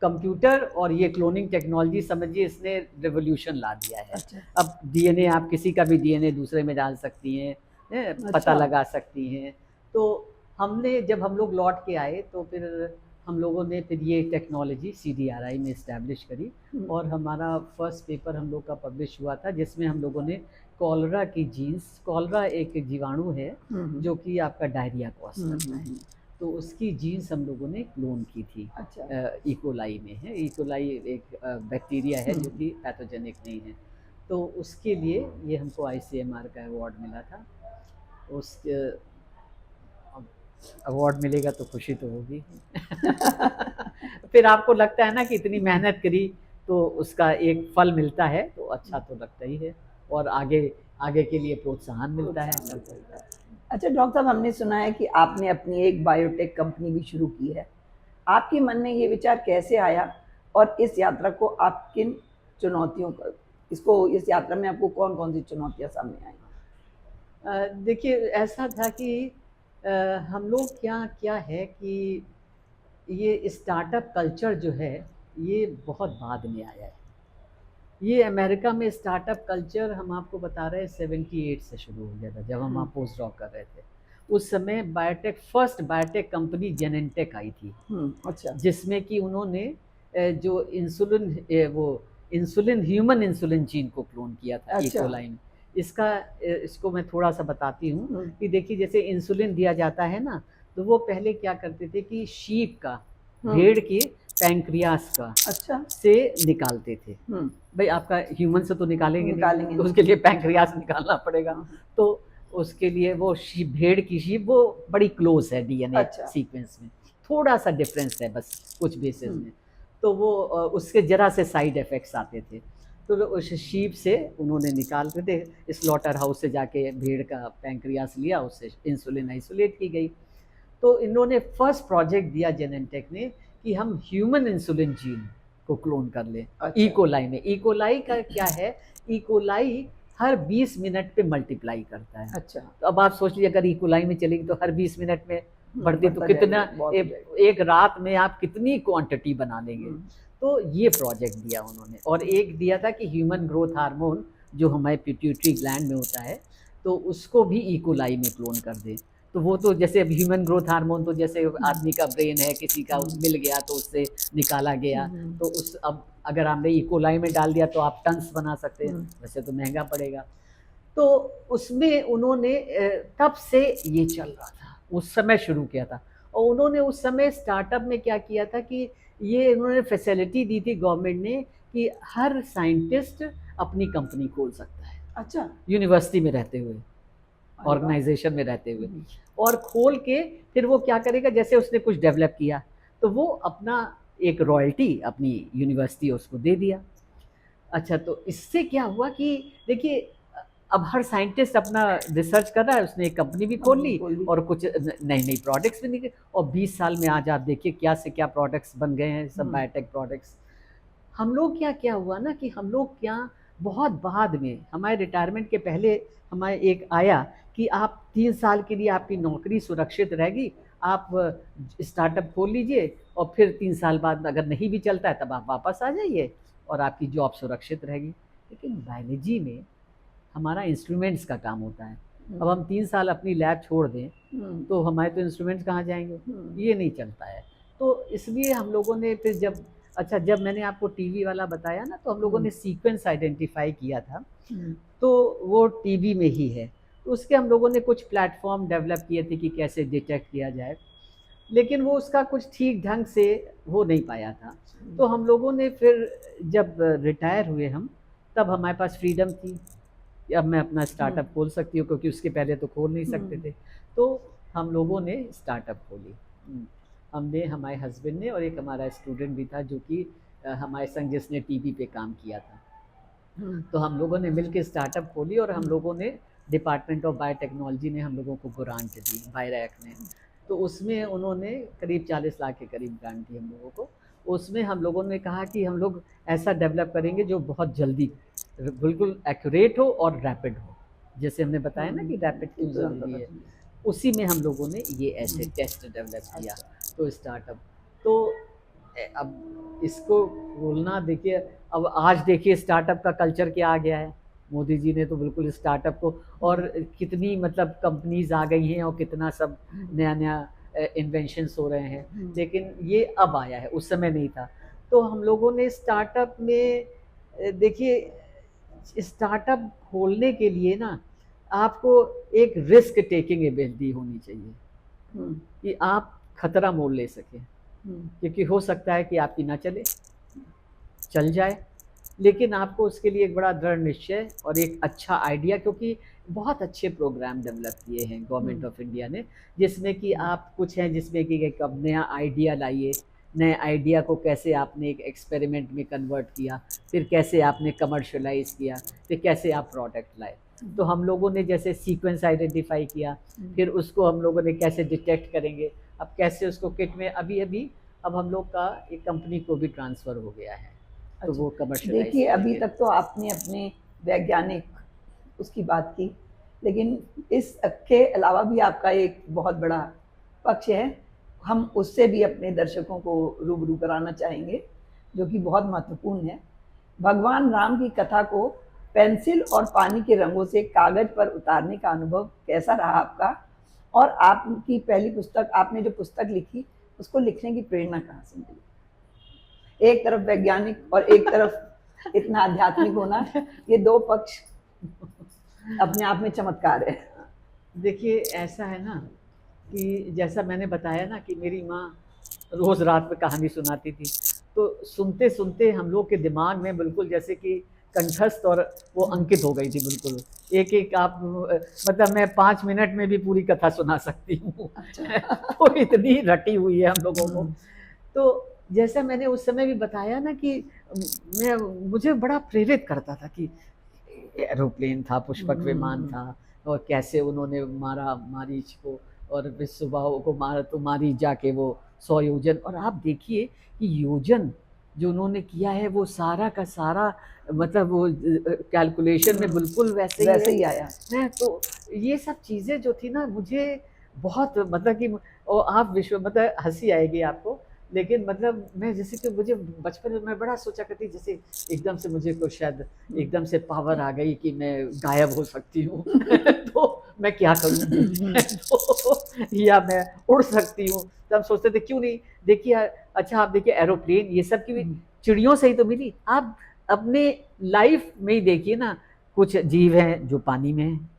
कंप्यूटर और ये क्लोनिंग टेक्नोलॉजी, समझिए इसने रिवॉल्यूशन ला दिया है। अच्छा। अब डीएनए, आप किसी का भी डीएनए दूसरे में डाल सकती हैं, पता अच्छा। लगा सकती हैं। तो हमने, जब हम लोग लौट के आए तो फिर हम लोगों ने फिर ये टेक्नोलॉजी सीडीआरआई में इस्टेब्लिश करी, और हमारा फर्स्ट पेपर हम लोग का पब्लिश हुआ था, जिसमें हम लोगों ने कॉलरा की जीन्स, कॉलरा एक जीवाणु है जो कि आपका डायरिया कॉज करता है, तो उसकी जीन्स हम लोगों ने क्लोन की थी। अच्छा। इकोलाई में है, इकोलाई एक बैक्टीरिया है जो कि पैथोजेनिक नहीं है। तो उसके लिए ये हमको आईसीएमआर का अवार्ड मिला था। उस अवार्ड मिलेगा तो खुशी तो होगी। फिर आपको लगता है ना कि इतनी मेहनत करी तो उसका एक फल मिलता है, तो अच्छा तो लगता ही है, और आगे आगे के लिए प्रोत्साहन मिलता है। अच्छा डॉक्टर साहब, हमने सुना है कि आपने अपनी एक बायोटेक कंपनी भी शुरू की है। आपके मन में ये विचार कैसे आया और इस यात्रा को आप किन चुनौतियों का इस यात्रा में आपको कौन कौन सी चुनौतियां सामने आई? देखिए ऐसा था कि हम लोग क्या क्या है कि ये स्टार्टअप कल्चर जो है ये बहुत बाद में आया है। ये अमेरिका में स्टार्टअप कल्चर हम आपको बता रहे हैं 78 से शुरू हो गया था, जब हम वहाँ पोस्ट डॉक कर रहे थे। उस समय फर्स्ट बायोटेक कंपनी जेनेंटेक आई थी, अच्छा। जिसमें कि उन्होंने जो इंसुलिन ह्यूमन इंसुलिन जीन को क्लोन किया था अच्छा। इकोलाई में। इसको मैं थोड़ा सा बताती हूँ कि देखिए जैसे इंसुलिन दिया जाता है ना, तो वो पहले क्या करते थे कि शीप का, भेड़ के पैंक्रियास का अच्छा से निकालते थे। भाई आपका ह्यूमन से तो निकालेंगे नहीं, तो उसके लिए पैंक्रियास निकालना पड़ेगा। तो उसके लिए वो भेड़ की शीप वो बड़ी क्लोज है डीएनए सीक्वेंस में, थोड़ा सा डिफरेंस है बस कुछ बेसिस में। तो वो उसके जरा से साइड इफेक्ट्स आते थे। तो उस शीप से उन्होंने निकालते थे, स्लॉटर हाउस से जाके भेड़ का पैंक्रियास लिया, उससे इंसुलिन आइसोलेट की गई। तो इन्होंने फर्स्ट प्रोजेक्ट दिया जेनेंटेक ने कि हम ह्यूमन इंसुलिन जीन को क्लोन कर ले। अच्छा। इकोलाई में, इकोलाई का क्या है, इकोलाई हर 20 मिनट पे मल्टीप्लाई करता है। अच्छा। तो अब आप सोच लीजिए अगर इकोलाई में चलेगी तो हर 20 मिनट में बढ़ती तो कितना एक रात में आप कितनी क्वांटिटी बना लेंगे। तो ये प्रोजेक्ट दिया उन्होंने। और एक दिया था कि ह्यूमन ग्रोथ हार्मोन जो हमारे पिट्यूटरी ग्लैंड में होता है, तो उसको भी इकोलाई में क्लोन कर दे। तो वो तो जैसे ह्यूमन ग्रोथ हार्मोन तो जैसे आदमी का ब्रेन है, किसी का मिल गया तो उससे निकाला गया, तो उस अब अगर आपने इकोलाई में डाल दिया तो आप टन्स बना सकते हैं, वैसे तो महंगा पड़ेगा। तो उसमें उन्होंने तब से ये चल रहा था, उस समय शुरू किया था। और उन्होंने उस समय स्टार्टअप में क्या किया था कि ये उन्होंने फैसिलिटी दी थी गवर्नमेंट ने कि हर साइंटिस्ट अपनी कंपनी खोल सकता है। अच्छा। यूनिवर्सिटी में रहते हुए, ऑर्गेनाइजेशन में रहते हुए, और खोल के फिर वो क्या करेगा, जैसे उसने कुछ डेवलप किया तो वो अपना एक रॉयल्टी अपनी यूनिवर्सिटी उसको दे दिया। अच्छा, तो इससे क्या हुआ कि देखिए अब हर साइंटिस्ट अपना रिसर्च कर रहा है, उसने एक कंपनी भी खोल ली और कुछ नई नई प्रोडक्ट्स भी निकले, और 20 साल में आज आप देखिए क्या से क्या प्रोडक्ट्स बन गए हैं, सब बायोटेक प्रोडक्ट्स। हम लोग क्या क्या हुआ ना कि हम लोग क्या बहुत बाद में, हमारे रिटायरमेंट के पहले हमारे एक आया कि आप 3 साल के लिए आपकी नौकरी सुरक्षित रहेगी, आप स्टार्टअप खोल लीजिए और फिर 3 साल बाद अगर नहीं भी चलता है तब आप वापस आ जाइए और आपकी जॉब सुरक्षित रहेगी। लेकिन बायोलॉजी में हमारा इंस्ट्रूमेंट्स का काम होता है। अब हम 3 साल अपनी लैब छोड़ दें तो हमारे तो इंस्ट्रूमेंट्स कहाँ जाएंगे, ये नहीं चलता है। तो इसलिए हम लोगों ने फिर जब मैंने आपको टीवी वाला बताया ना, तो हम लोगों ने सीक्वेंस आइडेंटिफाई किया था, तो वो टीवी में ही है। तो उसके हम लोगों ने कुछ प्लेटफॉर्म डेवलप किए थे कि कैसे डिटेक्ट किया जाए, लेकिन वो उसका कुछ ठीक ढंग से हो नहीं पाया था। तो हम लोगों ने फिर जब रिटायर हुए हम, तब हमारे पास फ्रीडम थी कि अब मैं अपना स्टार्टअप खोल सकती हूँ, क्योंकि उसके पहले तो खोल नहीं सकते थे। तो हम लोगों ने स्टार्टअप खोली, हमने, हमारे हस्बैंड ने, और एक हमारा स्टूडेंट भी था जो कि हमारे संग जिसने टीवी पे काम किया था। तो हम लोगों ने मिलकर स्टार्टअप खोली और हम लोगों ने डिपार्टमेंट ऑफ बायोटेक्नोलॉजी ने हम लोगों को ग्रांट दी, बायरैक ने। तो उसमें उन्होंने करीब 40 लाख के करीब ग्रांट दी हम लोगों को। उसमें हम लोगों ने कहा कि हम लोग ऐसा डेवलप करेंगे जो बहुत जल्दी बिल्कुल एक्यूरेट हो और रैपिड हो, जैसे हमने बताया ना कि रैपिड क्यों ज़रूरी है। उसी में हम लोगों ने ये ऐसे टेस्ट डेवलप किया। तो स्टार्टअप तो अब इसको बोलना, देखिए अब आज देखिए स्टार्टअप का कल्चर क्या आ गया है। मोदी जी ने तो बिल्कुल स्टार्टअप को, और कितनी मतलब कंपनीज आ गई हैं और कितना सब नया नया इन्वेंशंस हो रहे हैं, लेकिन ये अब आया है, उस समय नहीं था। तो हम लोगों ने स्टार्टअप में देखिए स्टार्टअप खोलने के लिए ना आपको एक रिस्क टेकिंग एबिलिटी होनी चाहिए कि आप खतरा मोल ले सकें, क्योंकि हो सकता है कि आपकी ना चले, चल जाए, लेकिन आपको उसके लिए एक बड़ा दृढ़ निश्चय और एक अच्छा आइडिया, क्योंकि बहुत अच्छे प्रोग्राम डेवलप किए हैं गवर्नमेंट ऑफ इंडिया ने, जिसमें कि आप कुछ हैं जिसमें कि एक अब नया आइडिया लाइए, नए आइडिया को कैसे आपने एक एक्सपेरिमेंट में कन्वर्ट किया, फिर कैसे आपने कमर्शलाइज किया, फिर कैसे आप प्रोडक्ट लाए। तो हम लोगों ने जैसे सीक्वेंस आइडेंटिफाई किया, फिर उसको हम लोगों ने कैसे डिटेक्ट करेंगे, अब कैसे उसको किट में, अभी अब हम लोग का एक कंपनी को भी ट्रांसफ़र हो गया है, तो वो कमर्शियलाइज देखिए अभी करेंगे। तक तो आपने अपने वैज्ञानिक उसकी बात की, लेकिन इस के अलावा भी आपका एक बहुत बड़ा पक्ष है, हम उससे भी अपने दर्शकों को रूबरू कराना चाहेंगे, जो कि बहुत महत्वपूर्ण है। भगवान राम की कथा को पेंसिल और पानी के रंगों से कागज पर उतारने का अनुभव कैसा रहा आपका? और आपकी पहली पुस्तक, आपने जो पुस्तक लिखी, उसको लिखने की प्रेरणा कहाँ से मिली? एक तरफ वैज्ञानिक और एक तरफ इतना आध्यात्मिक होना, ये दो पक्ष अपने आप में चमत्कार है। देखिए ऐसा है ना कि जैसा मैंने बताया ना कि मेरी माँ रोज़ रात में कहानी सुनाती थी, तो सुनते-सुनते हम लोग के दिमाग में बिल्कुल जैसे कि कंठस्थ और वो अंकित हो गई थी बिल्कुल। एक-एक आप मतलब मैं 5 मिनट में भी पूरी कथा सुना सकती हूँ। अच्छा। तो इतनी रटी हुई है हम लोगों को। हम्म, तो जैसा मैंने उस समय भी बताया ना कि मैं मुझे बड़ा प्रेरित करता था कि एरोप्लेन था, पुष्पक विमान था और कैसे उन्होंने मारा मारीच को और विश्वबाहु को मारा तो मारी जाके वो 100 योजन। और आप देखिए कि योजन जो उन्होंने किया है वो सारा का सारा मतलब वो कैलकुलेशन में बिल्कुल वैसे ही वैसे है। ही आया। मैं तो ये सब चीज़ें जो थी ना मुझे बहुत मतलब कि और आप विश्व मतलब हँसी आएगी आपको, लेकिन मतलब मैं जैसे कि मुझे बचपन में मैं बड़ा सोचा करती जैसे एकदम से मुझे को शायद एकदम से पावर आ गई कि मैं गायब हो सकती हूँ तो मैं क्या करूँगी तो या मैं उड़ सकती हूँ। तो हम सोचते थे क्यों नहीं, देखिए अच्छा आप देखिए एरोप्लेन ये सब की भी चिड़ियों से ही तो मिली। आप अपने लाइफ में ही देखिए ना, कुछ जीव हैं जो पानी में हैं,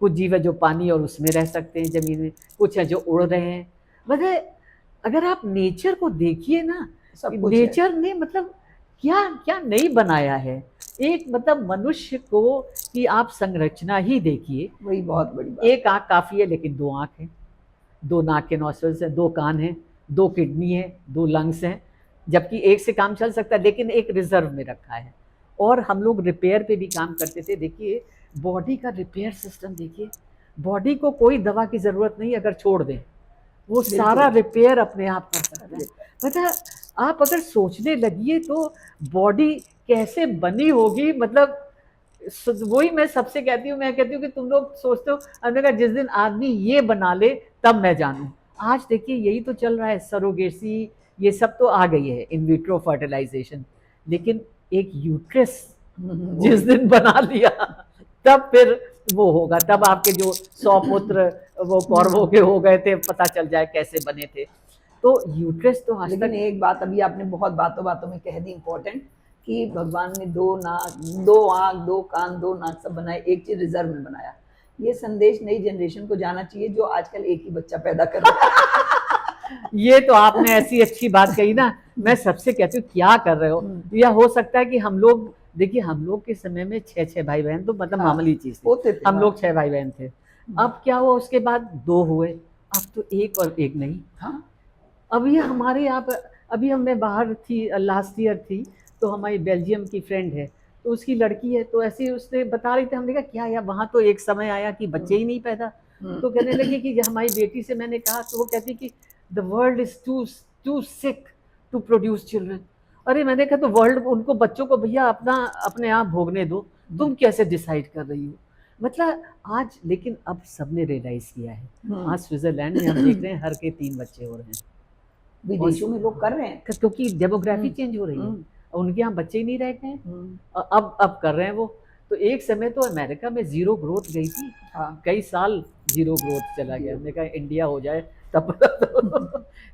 कुछ जीव है जो पानी और उसमें रह सकते हैं ज़मीन में, कुछ है जो उड़ रहे हैं। मतलब अगर आप नेचर को देखिए ना, सब कुछ है। नेचर ने मतलब क्या क्या नहीं बनाया है। एक मतलब मनुष्य को कि आप संरचना ही देखिए, वही बहुत बड़ी बात। एक आँख काफ़ी है लेकिन 2 आँख हैं, 2 नाक के नॉस्ट्रल्स हैं, 2 कान हैं, 2 किडनी हैं, 2 लंग्स हैं, जबकि एक से काम चल सकता है लेकिन एक रिज़र्व में रखा है। और हम लोग रिपेयर पे भी काम करते थे। देखिए बॉडी का रिपेयर सिस्टम देखिए, बॉडी को कोई दवा की ज़रूरत नहीं अगर छोड़ दें, वो सारा बिल्कुल। रिपेयर अपने आप कर सकता है। पता आप अगर सोचने लगिए तो बॉडी कैसे बनी होगी मतलब वही मैं सबसे कहती हूँ, मैं कहती हूँ कि तुम लोग सोचते हो हमने कहा जिस दिन आदमी ये बना ले तब मैं जानूँ। आज देखिए यही तो चल रहा है, सरोगेसी ये सब तो आ गई है, इन विट्रो फर्टिलाइजेशन, लेकिन एक यूट्रस जिस दिन बना लिया तब फिर वो होगा, तब आपके जो 100 पुत्र वो कौरवों के हो गए थे पता चल जाए कैसे बने थे। तो यूट्रस तो आज लेकिन तक एक बात अभी आपने बहुत बातों बातों में कह दी इम्पोर्टेंट, कि भगवान ने दो नाक, दो आँख, दो कान, दो नाक सब बनाए, एक चीज रिजर्व में बनाया। ये संदेश नई जनरेशन को जाना चाहिए जो आजकल एक ही बच्चा पैदा कर रहा है। ये तो आपने ऐसी अच्छी बात कही ना, मैं सबसे कहती हूँ क्या कर रहे हो। या हो सकता है कि हम लोग देखिए हम लोग के समय में 6 भाई बहन तो मतलब हाँ, मामूली चीज थी, होते थे हम लोग हाँ। 6 भाई बहन थे। अब क्या हुआ उसके बाद 2 हुए, अब तो एक और एक नहीं। हाँ, अब ये हमारे यहाँ पर अभी हम मैं बाहर थी लास्ट ईयर थी, तो हमारी बेल्जियम की फ्रेंड है तो उसकी लड़की है, तो ऐसे ही उसने बता रही थी, हमने कहा क्या यार वहाँ तो एक समय आया कि बच्चे ही नहीं पैदा। तो कहने लगी कि हमारी बेटी से मैंने कहा तो वो कहती कि the world is too too sick to produce children. अरे मैंने कहा तो वर्ल्ड उनको बच्चों को भैया अपना अपने आप भोगने दो, तुम कैसे डिसाइड कर रही हो। मतलब आज लेकिन अब सबने रियलाइज किया है, आज स्विट्जरलैंड में हम देख रहे हैं हर के 3 बच्चे हो रहे हैं विदेशों में लोग कर रहे हैं। क्योंकि डेमोग्राफी चेंज हो रही है, उनके यहाँ बच्चे ही नहीं रह गए, अब कर रहे हैं वो। तो एक समय तो अमेरिका में जीरो ग्रोथ गई थी, हाँ। कई साल जीरो ग्रोथ चला गया, हमने कहा इंडिया हो जाए तब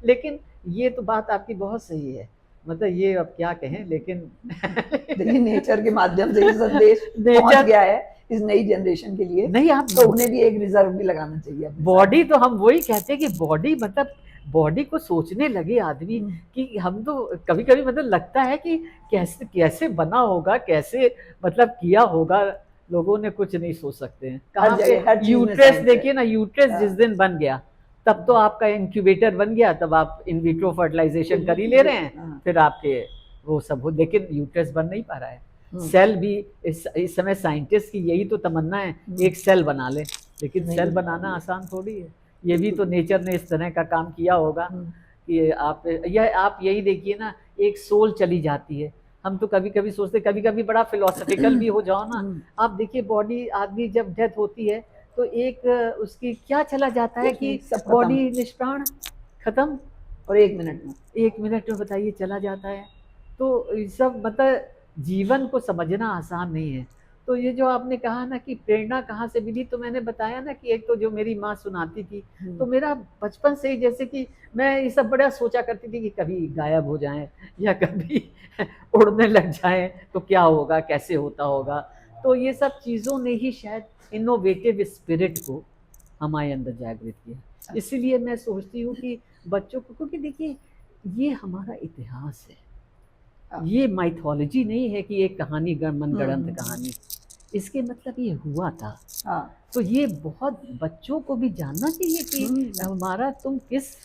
लेकिन ये तो बात आपकी बहुत सही है, मतलब ये अब क्या कहें लेकिन देखिए नेचर के माध्यम से ये संदेश पहुंच गया है इस नई जनरेशन के लिए, नहीं आप तो उन्हें भी एक रिजर्व भी लगाना चाहिए अपने बॉडी तो हम वही कहते हैं कि बॉडी मतलब बॉडी को सोचने लगे आदमी कि हम तो कभी कभी मतलब लगता है कि कैसे कैसे बना होगा, कैसे मतलब किया होगा, लोगों ने कुछ नहीं सोच सकते हैं। हर कहाँ जगह, हर पे चीज में यूट्रस साइंस है। देखिए ना, यूट्रस जिस दिन बन गया तब तो आपका इंक्यूबेटर बन गया, तब आप इन विट्रो फर्टिलाइजेशन कर ही ले रहे हैं, फिर आपके वो सब हो, लेकिन यूट्रस बन नहीं पा रहा है। सेल भी इस समय साइंटिस्ट की यही तो तमन्ना है, एक सेल बना ले, लेकिन सेल बनाना आसान थोड़ी है। ये भी तो नेचर ने इस तरह का काम किया होगा कि आप यही देखिए ना, एक सोल चली जाती है। हम तो कभी कभी सोचते, कभी कभी बड़ा फिलोसफिकल भी हो जाओ ना, आप देखिए बॉडी, आदमी जब डेथ होती है तो एक उसकी क्या चला जाता है कुछ कि नहीं, सब खत्म। बॉडी निष्प्राण खत्म, और 1 मिनट में। 1 मिनट में बताइए चला जाता है। तो ये सब मतलब जीवन को समझना आसान नहीं है। तो ये जो आपने कहा ना कि प्रेरणा कहाँ से मिली, तो मैंने बताया ना कि एक तो जो मेरी माँ सुनाती थी, तो मेरा बचपन से ही जैसे कि मैं ये सब बड़ा सोचा करती थी कि कभी गायब हो जाएं या कभी उड़ने लग जाएं तो क्या होगा, कैसे होता होगा। तो ये सब चीज़ों ने ही शायद इनोवेटिव स्पिरिट को हमारे अंदर जागृत किया। इसीलिए मैं सोचती हूँ कि बच्चों को, क्योंकि देखिए ये हमारा इतिहास है, ये माइथोलॉजी नहीं है कि एक कहानी मनगढ़ंत कहानी, इसके मतलब ये हुआ था। हाँ। तो ये बहुत बच्चों को भी जानना चाहिए कि हमारा तुम किस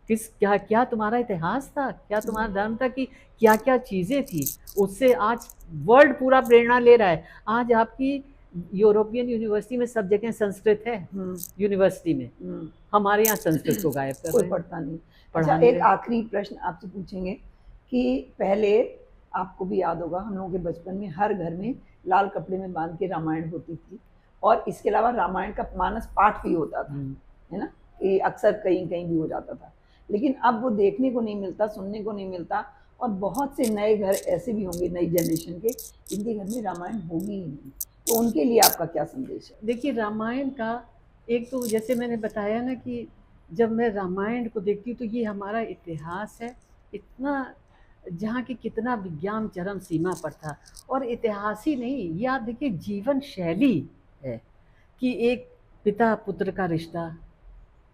किस क्या क्या तुम्हारा इतिहास था, क्या तुम्हारा धर्म था, कि क्या क्या चीज़ें थी। उससे आज वर्ल्ड पूरा प्रेरणा ले रहा है। आज आपकी यूरोपियन यूनिवर्सिटी में सब जगह संस्कृत है, यूनिवर्सिटी में, हमारे यहाँ संस्कृत को गायब कर कोई रहे हैं, पढ़ता नहीं। पढ़ा अच्छा, नहीं एक रहे। आखिरी प्रश्न आपसे पूछेंगे कि पहले आपको भी याद होगा, हम लोगों के बचपन में हर घर में लाल कपड़े में बांध के रामायण होती थी, और इसके अलावा रामायण का मानस पाठ भी होता था, है ना, कि अक्सर कहीं कहीं भी हो जाता था। लेकिन अब वो देखने को नहीं मिलता, सुनने को नहीं मिलता, और बहुत से नए घर ऐसे भी होंगे नई जनरेशन के जिनके घर में रामायण होगी ही नहीं। तो उनके लिए आपका क्या संदेश है? देखिए रामायण का एक तो जैसे मैंने बताया ना कि जब मैं रामायण को देखती हूँ तो ये हमारा इतिहास है, इतना जहाँ की कितना विज्ञान चरम सीमा पर था। और इतिहास ही नहीं, ये आप देखिए जीवन शैली है कि एक पिता पुत्र का रिश्ता,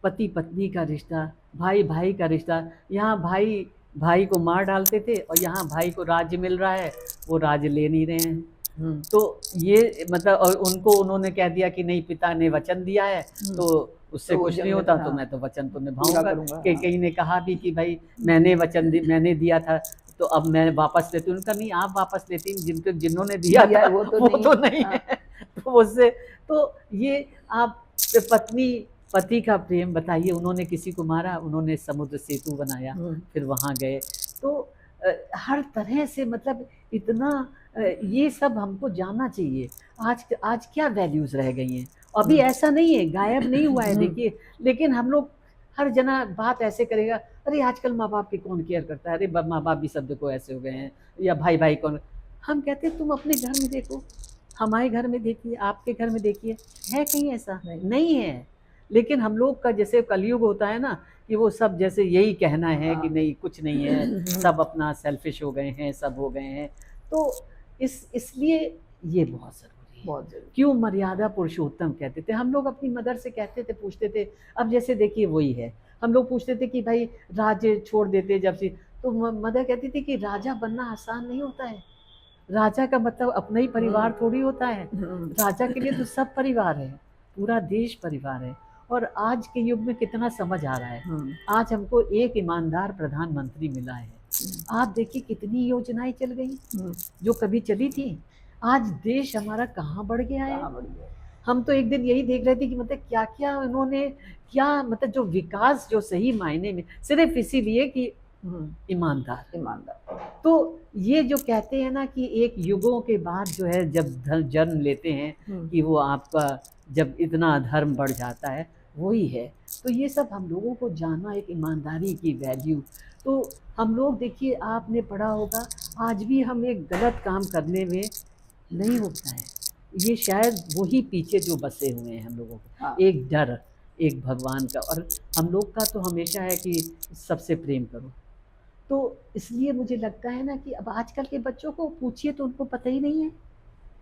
पति पत्नी का रिश्ता, भाई भाई का रिश्ता। यहाँ भाई भाई को मार डालते थे और यहाँ भाई को राज्य मिल रहा है, वो राज्य ले नहीं रहे हैं। तो ये मतलब, और उनको उन्होंने कह दिया कि नहीं, पिता ने वचन दिया है तो उससे तो कुछ नहीं होता, तो मैं तो वचन तो निभाऊंगा। करूंगा। कहीं ने कहा भी कि भाई मैंने दिया था तो अब मैं वापस लेती हूँ। उनका नहीं, आप वापस लेती, जिन्होंने दिया था वो तो नहीं है। तो उससे तो ये आप पत्नी पति का प्रेम बताइए, उन्होंने किसी को मारा, उन्होंने समुद्र सेतु बनाया, फिर वहाँ गए। तो हर तरह से मतलब इतना ये सब हमको जानना चाहिए। आज क्या वैल्यूज़ रह गई हैं, अभी ऐसा नहीं है, गायब नहीं हुआ है देखिए। लेकिन हम लोग हर जना बात ऐसे करेगा, अरे आजकल माँ बाप की कौन केयर करता है, अरे माँ बाप भी शब्द को ऐसे हो गए हैं, या भाई भाई कौन। हम कहते हैं तुम अपने घर में देखो, हमारे घर में देखिए, आपके घर में देखिए, है कहीं ऐसा? नहीं है। लेकिन हम लोग का जैसे कलयुग होता है ना, कि वो सब जैसे यही कहना है कि नहीं कुछ नहीं है, सब अपना सेल्फिश हो गए हैं, सब हो गए हैं। तो इसलिए ये बहुत ज़रूरी है। बहुत जरूरी। क्यों मर्यादा पुरुषोत्तम कहते थे हम लोग, अपनी मदर से कहते थे, पूछते थे। अब जैसे देखिए वही है, हम लोग पूछते थे कि भाई राज्य छोड़ देते जब से, तो मदर कहती थी कि राजा बनना आसान नहीं होता है, राजा का मतलब अपना ही परिवार थोड़ी होता है, राजा के लिए तो सब परिवार है, पूरा देश परिवार है। और आज के युग में कितना समझ आ रहा है, आज हमको एक ईमानदार प्रधानमंत्री मिला है। आप देखिए कितनी योजनाएं चल गई जो कभी चली थी, आज देश हमारा कहाँ बढ़ गया है। हम तो एक दिन यही देख रहे थे कि मतलब क्या क्या उन्होंने, क्या मतलब जो विकास जो सही मायने में, सिर्फ इसीलिए कि ईमानदार। तो ये जो कहते हैं ना कि एक युगों के बाद जो है जब जन्म लेते हैं कि वो आपका जब इतना धर्म बढ़ जाता है, वही है। तो ये सब हम लोगों को जानना, एक ईमानदारी की वैल्यू। तो हम लोग देखिए, आपने पढ़ा होगा, आज भी हम एक गलत काम करने में नहीं होता है, ये शायद वही पीछे जो बसे हुए हैं हम लोगों को, एक डर, एक भगवान का। और हम लोग का तो हमेशा है कि सबसे प्रेम करो। तो इसलिए मुझे लगता है ना कि अब आजकल के बच्चों को पूछिए तो उनको पता ही नहीं है,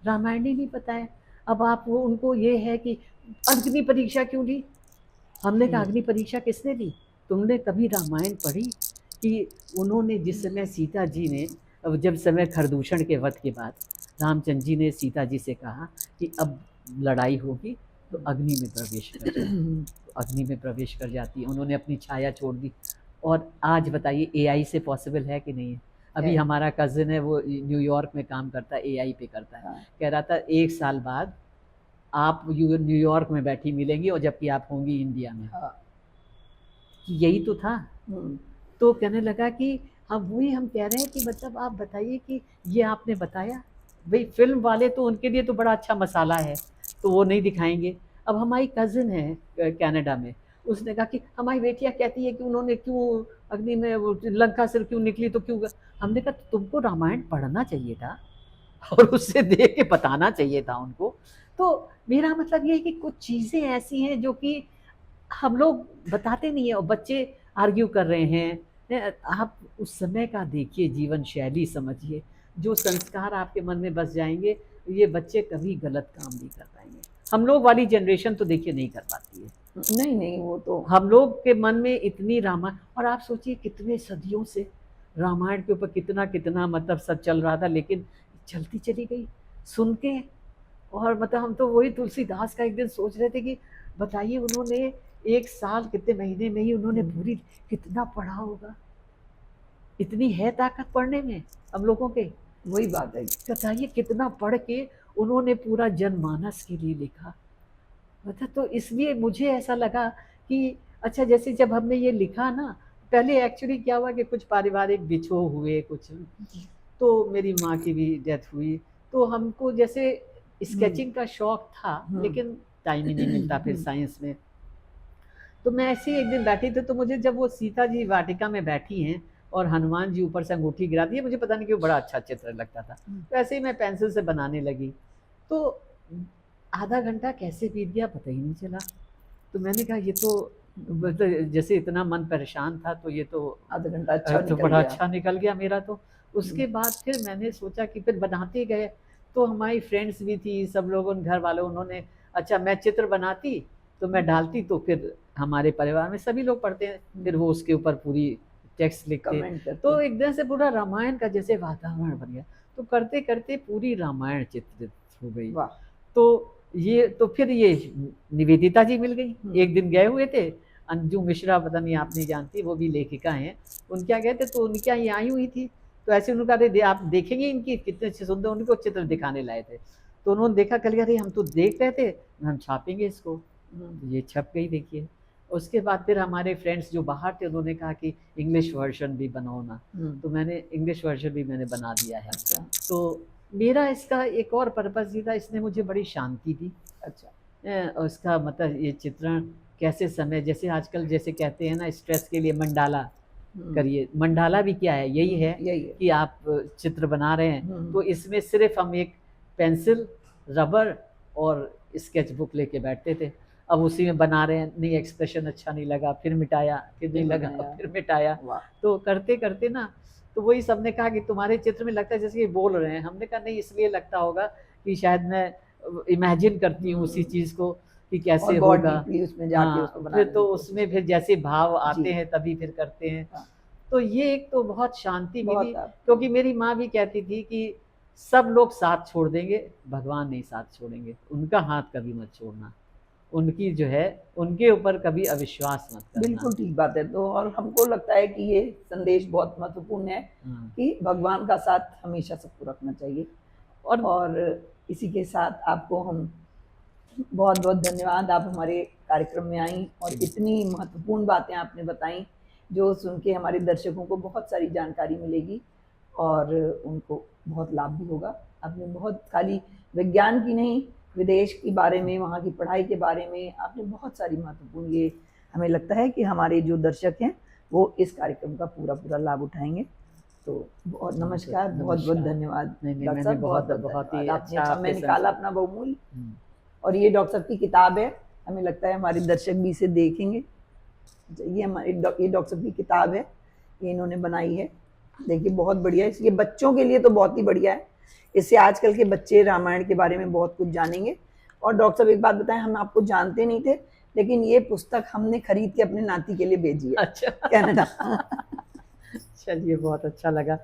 रामायण ही नहीं पता है। अब आप वो उनको ये है कि अग्नि परीक्षा क्यों ली, हमने कहा अग्नि परीक्षा किसने ली, तुमने कभी रामायण पढ़ी कि उन्होंने जिस समय सीता जी ने, अब जब समय खरदूषण के वध के बाद रामचंद्र जी ने सीता जी से कहा कि अब लड़ाई होगी तो अग्नि में प्रवेश कर जाए, तो अग्नि में प्रवेश कर जाती है, उन्होंने अपनी छाया छोड़ दी। और आज बताइए एआई से पॉसिबल है कि नहीं है? अभी हमारा कज़न है, वो न्यूयॉर्क में काम करता है, एआई पे करता है, कह रहा था 1 साल बाद आप न्यूयॉर्क में बैठी मिलेंगी और जबकि आप होंगी इंडिया में। यही तो था। तो कहने लगा कि हम वही हम कह रहे हैं कि मतलब आप बताइए कि ये आपने बताया, भाई फिल्म वाले तो उनके लिए तो बड़ा अच्छा मसाला है, तो वो नहीं दिखाएंगे। अब हमारी कज़िन है कनाडा में, उसने कहा कि हमारी बेटियां कहती है कि उन्होंने क्यों अग्नि में वो लंका से क्यों निकली, तो क्यों हमने कहा तुमको रामायण पढ़ना चाहिए था और उससे देख के बताना चाहिए था उनको। तो मेरा मतलब ये है कि कुछ चीज़ें ऐसी हैं जो कि हम लोग बताते नहीं है और बच्चे आर्ग्यू कर रहे हैं। आप उस समय का देखिए, जीवन शैली समझिए, जो संस्कार आपके मन में बस जाएंगे, ये बच्चे कभी गलत काम नहीं कर पाएंगे। हम लोग वाली जनरेशन तो देखिए नहीं कर पाती है। नहीं नहीं, वो तो हम लोग के मन में इतनी रामायण, और आप सोचिए कितने सदियों से रामायण के ऊपर कितना कितना मतलब सब चल रहा था, लेकिन चलती चली गई सुन के। और मतलब हम तो वही तुलसीदास का एक दिन सोच रहे थे कि बताइए उन्होंने 1 साल कितने महीने में ही उन्होंने पूरी कितना पढ़ा होगा, इतनी है ताकत पढ़ने में हम लोगों के। वही बात है। बताइए कितना पढ़ के उन्होंने पूरा जनमानस के लिए लिखा। मतलब तो इसलिए मुझे ऐसा लगा कि अच्छा, जैसे जब हमने ये लिखा ना, पहले एक्चुअली क्या हुआ कि कुछ पारिवारिक बिछोह हुए कुछ, तो मेरी माँ की भी डेथ हुई, तो हमको जैसे स्केचिंग का शौक था, लेकिन टाइम ही नहीं मिलता फिर साइंस में। तो मैं ऐसे ही एक दिन बैठी थी, तो मुझे जब वो सीता जी वाटिका में बैठी हैं और हनुमान जी ऊपर से अंगूठी गिराती है, मुझे पता नहीं क्यों बड़ा अच्छा चित्र लगता था। तो ऐसे ही मैं पेंसिल से बनाने लगी, तो आधा घंटा कैसे बीत गया पता ही नहीं चला। तो मैंने कहा ये तो मतलब जैसे इतना मन परेशान था, तो ये तो आधा घंटा अच्छा तो निकल बड़ा गया। अच्छा निकल गया मेरा। तो उसके बाद फिर मैंने सोचा कि फिर बनाते गए, तो हमारी फ्रेंड्स भी थी, सब लोगों घर वालों, उन्होंने अच्छा मैं चित्र बनाती तो मैं डालती, तो फिर हमारे परिवार में सभी लोग पढ़ते हैं, फिर वो उसके ऊपर पूरी टेक्स्ट लिखते, कमेंट करते। तो एकदम से पूरा रामायण का जैसे वातावरण बन गया। तो करते करते पूरी रामायण चित्रित हो गई। वाह। तो ये तो फिर ये निवेदिता जी मिल गई, एक दिन गए हुए थे, अंजू मिश्रा पता नहीं आप नहीं जानती, वो भी लेखिका हैं, उनके यहाँ गए थे, तो उनके यहाँ आई हुई थी, तो ऐसे उन्होंने कहा अरे आप देखेंगे इनकी कितने अच्छे सुंदर, उनको चित्र दिखाने लाए थे। तो उन्होंने देखा, कल अरे हम तो देख रहे थे, हम छापेंगे इसको। ये छप गई देखिए। उसके बाद फिर हमारे फ्रेंड्स जो बाहर थे, उन्होंने कहा कि इंग्लिश वर्जन भी बनाओ ना, तो मैंने इंग्लिश वर्जन भी मैंने बना दिया है। अच्छा। तो मेरा इसका एक और पर्पज़ ये था, इसने मुझे बड़ी शांति दी। अच्छा। और इसका मतलब ये चित्रण कैसे समय, जैसे आजकल जैसे कहते हैं ना स्ट्रेस के लिए मंडाला करिए, मंडाला भी क्या है, यही है कि आप चित्र बना रहे हैं, तो इसमें सिर्फ हम एक पेंसिल, रबर और स्केच बुक लेके बैठते थे। अब उसी में बना रहे हैं, नहीं एक्सप्रेशन अच्छा नहीं लगा, फिर मिटाया, फिर नहीं लगा, फिर मिटाया। तो करते करते ना, तो वही सबने कहा कि तुम्हारे चित्र में लगता है जैसे कि बोल रहे हैं। हमने कहा नहीं, इसलिए लगता होगा कि शायद मैं इमेजिन करती हूँ उसी चीज़ को कि कैसे होगा। उसमें जाके हाँ, उसको फिर तो उसमें फिर जैसे भाव आते हैं तभी फिर करते हैं। तो ये एक तो बहुत शांति मिली, क्योंकि मेरी माँ भी कहती थी कि सब लोग साथ छोड़ देंगे, भगवान नहीं साथ छोड़ेंगे, उनका हाथ कभी मत छोड़ना, उनकी जो है उनके ऊपर कभी अविश्वास मत करना। बिल्कुल ठीक बात है। तो और हमको लगता है कि ये संदेश बहुत महत्वपूर्ण है कि भगवान का साथ हमेशा सबको रखना चाहिए। और इसी के साथ आपको हम बहुत बहुत धन्यवाद, आप हमारे कार्यक्रम में आई और इतनी महत्वपूर्ण बातें आपने बताई, जो सुन के हमारे दर्शकों को बहुत सारी जानकारी मिलेगी और उनको बहुत लाभ भी होगा। आपने बहुत खाली विज्ञान की नहीं, विदेश के बारे में, वहाँ की पढ़ाई के बारे में आपने बहुत सारी महत्वपूर्ण, ये हमें लगता है कि हमारे जो दर्शक हैं वो इस कार्यक्रम का पूरा पूरा लाभ उठाएंगे। तो बहुत नमस्कार, बहुत बहुत धन्यवाद डॉक्टर साहब, बहुत बहुत ही आपने समय निकाला अपना बहुमूल्य। और ये डॉक्टर साहब की किताब है, हमें लगता है हमारे दर्शक भी इसे देखेंगे। ये हमारे ये डॉक्टर साहब की किताब है, ये इन्होंने बनाई है, देखिए बहुत बढ़िया है। ये बच्चों के लिए तो बहुत ही बढ़िया है, इससे आजकल के बच्चे रामायण के बारे में बहुत कुछ जानेंगे। और डॉक्टर साहब एक बात बताएं, हम आपको जानते नहीं थे, लेकिन ये पुस्तक हमने खरीद के अपने नाती के लिए भेजी है। अच्छा, कनाडा। चलिए बहुत अच्छा लगा।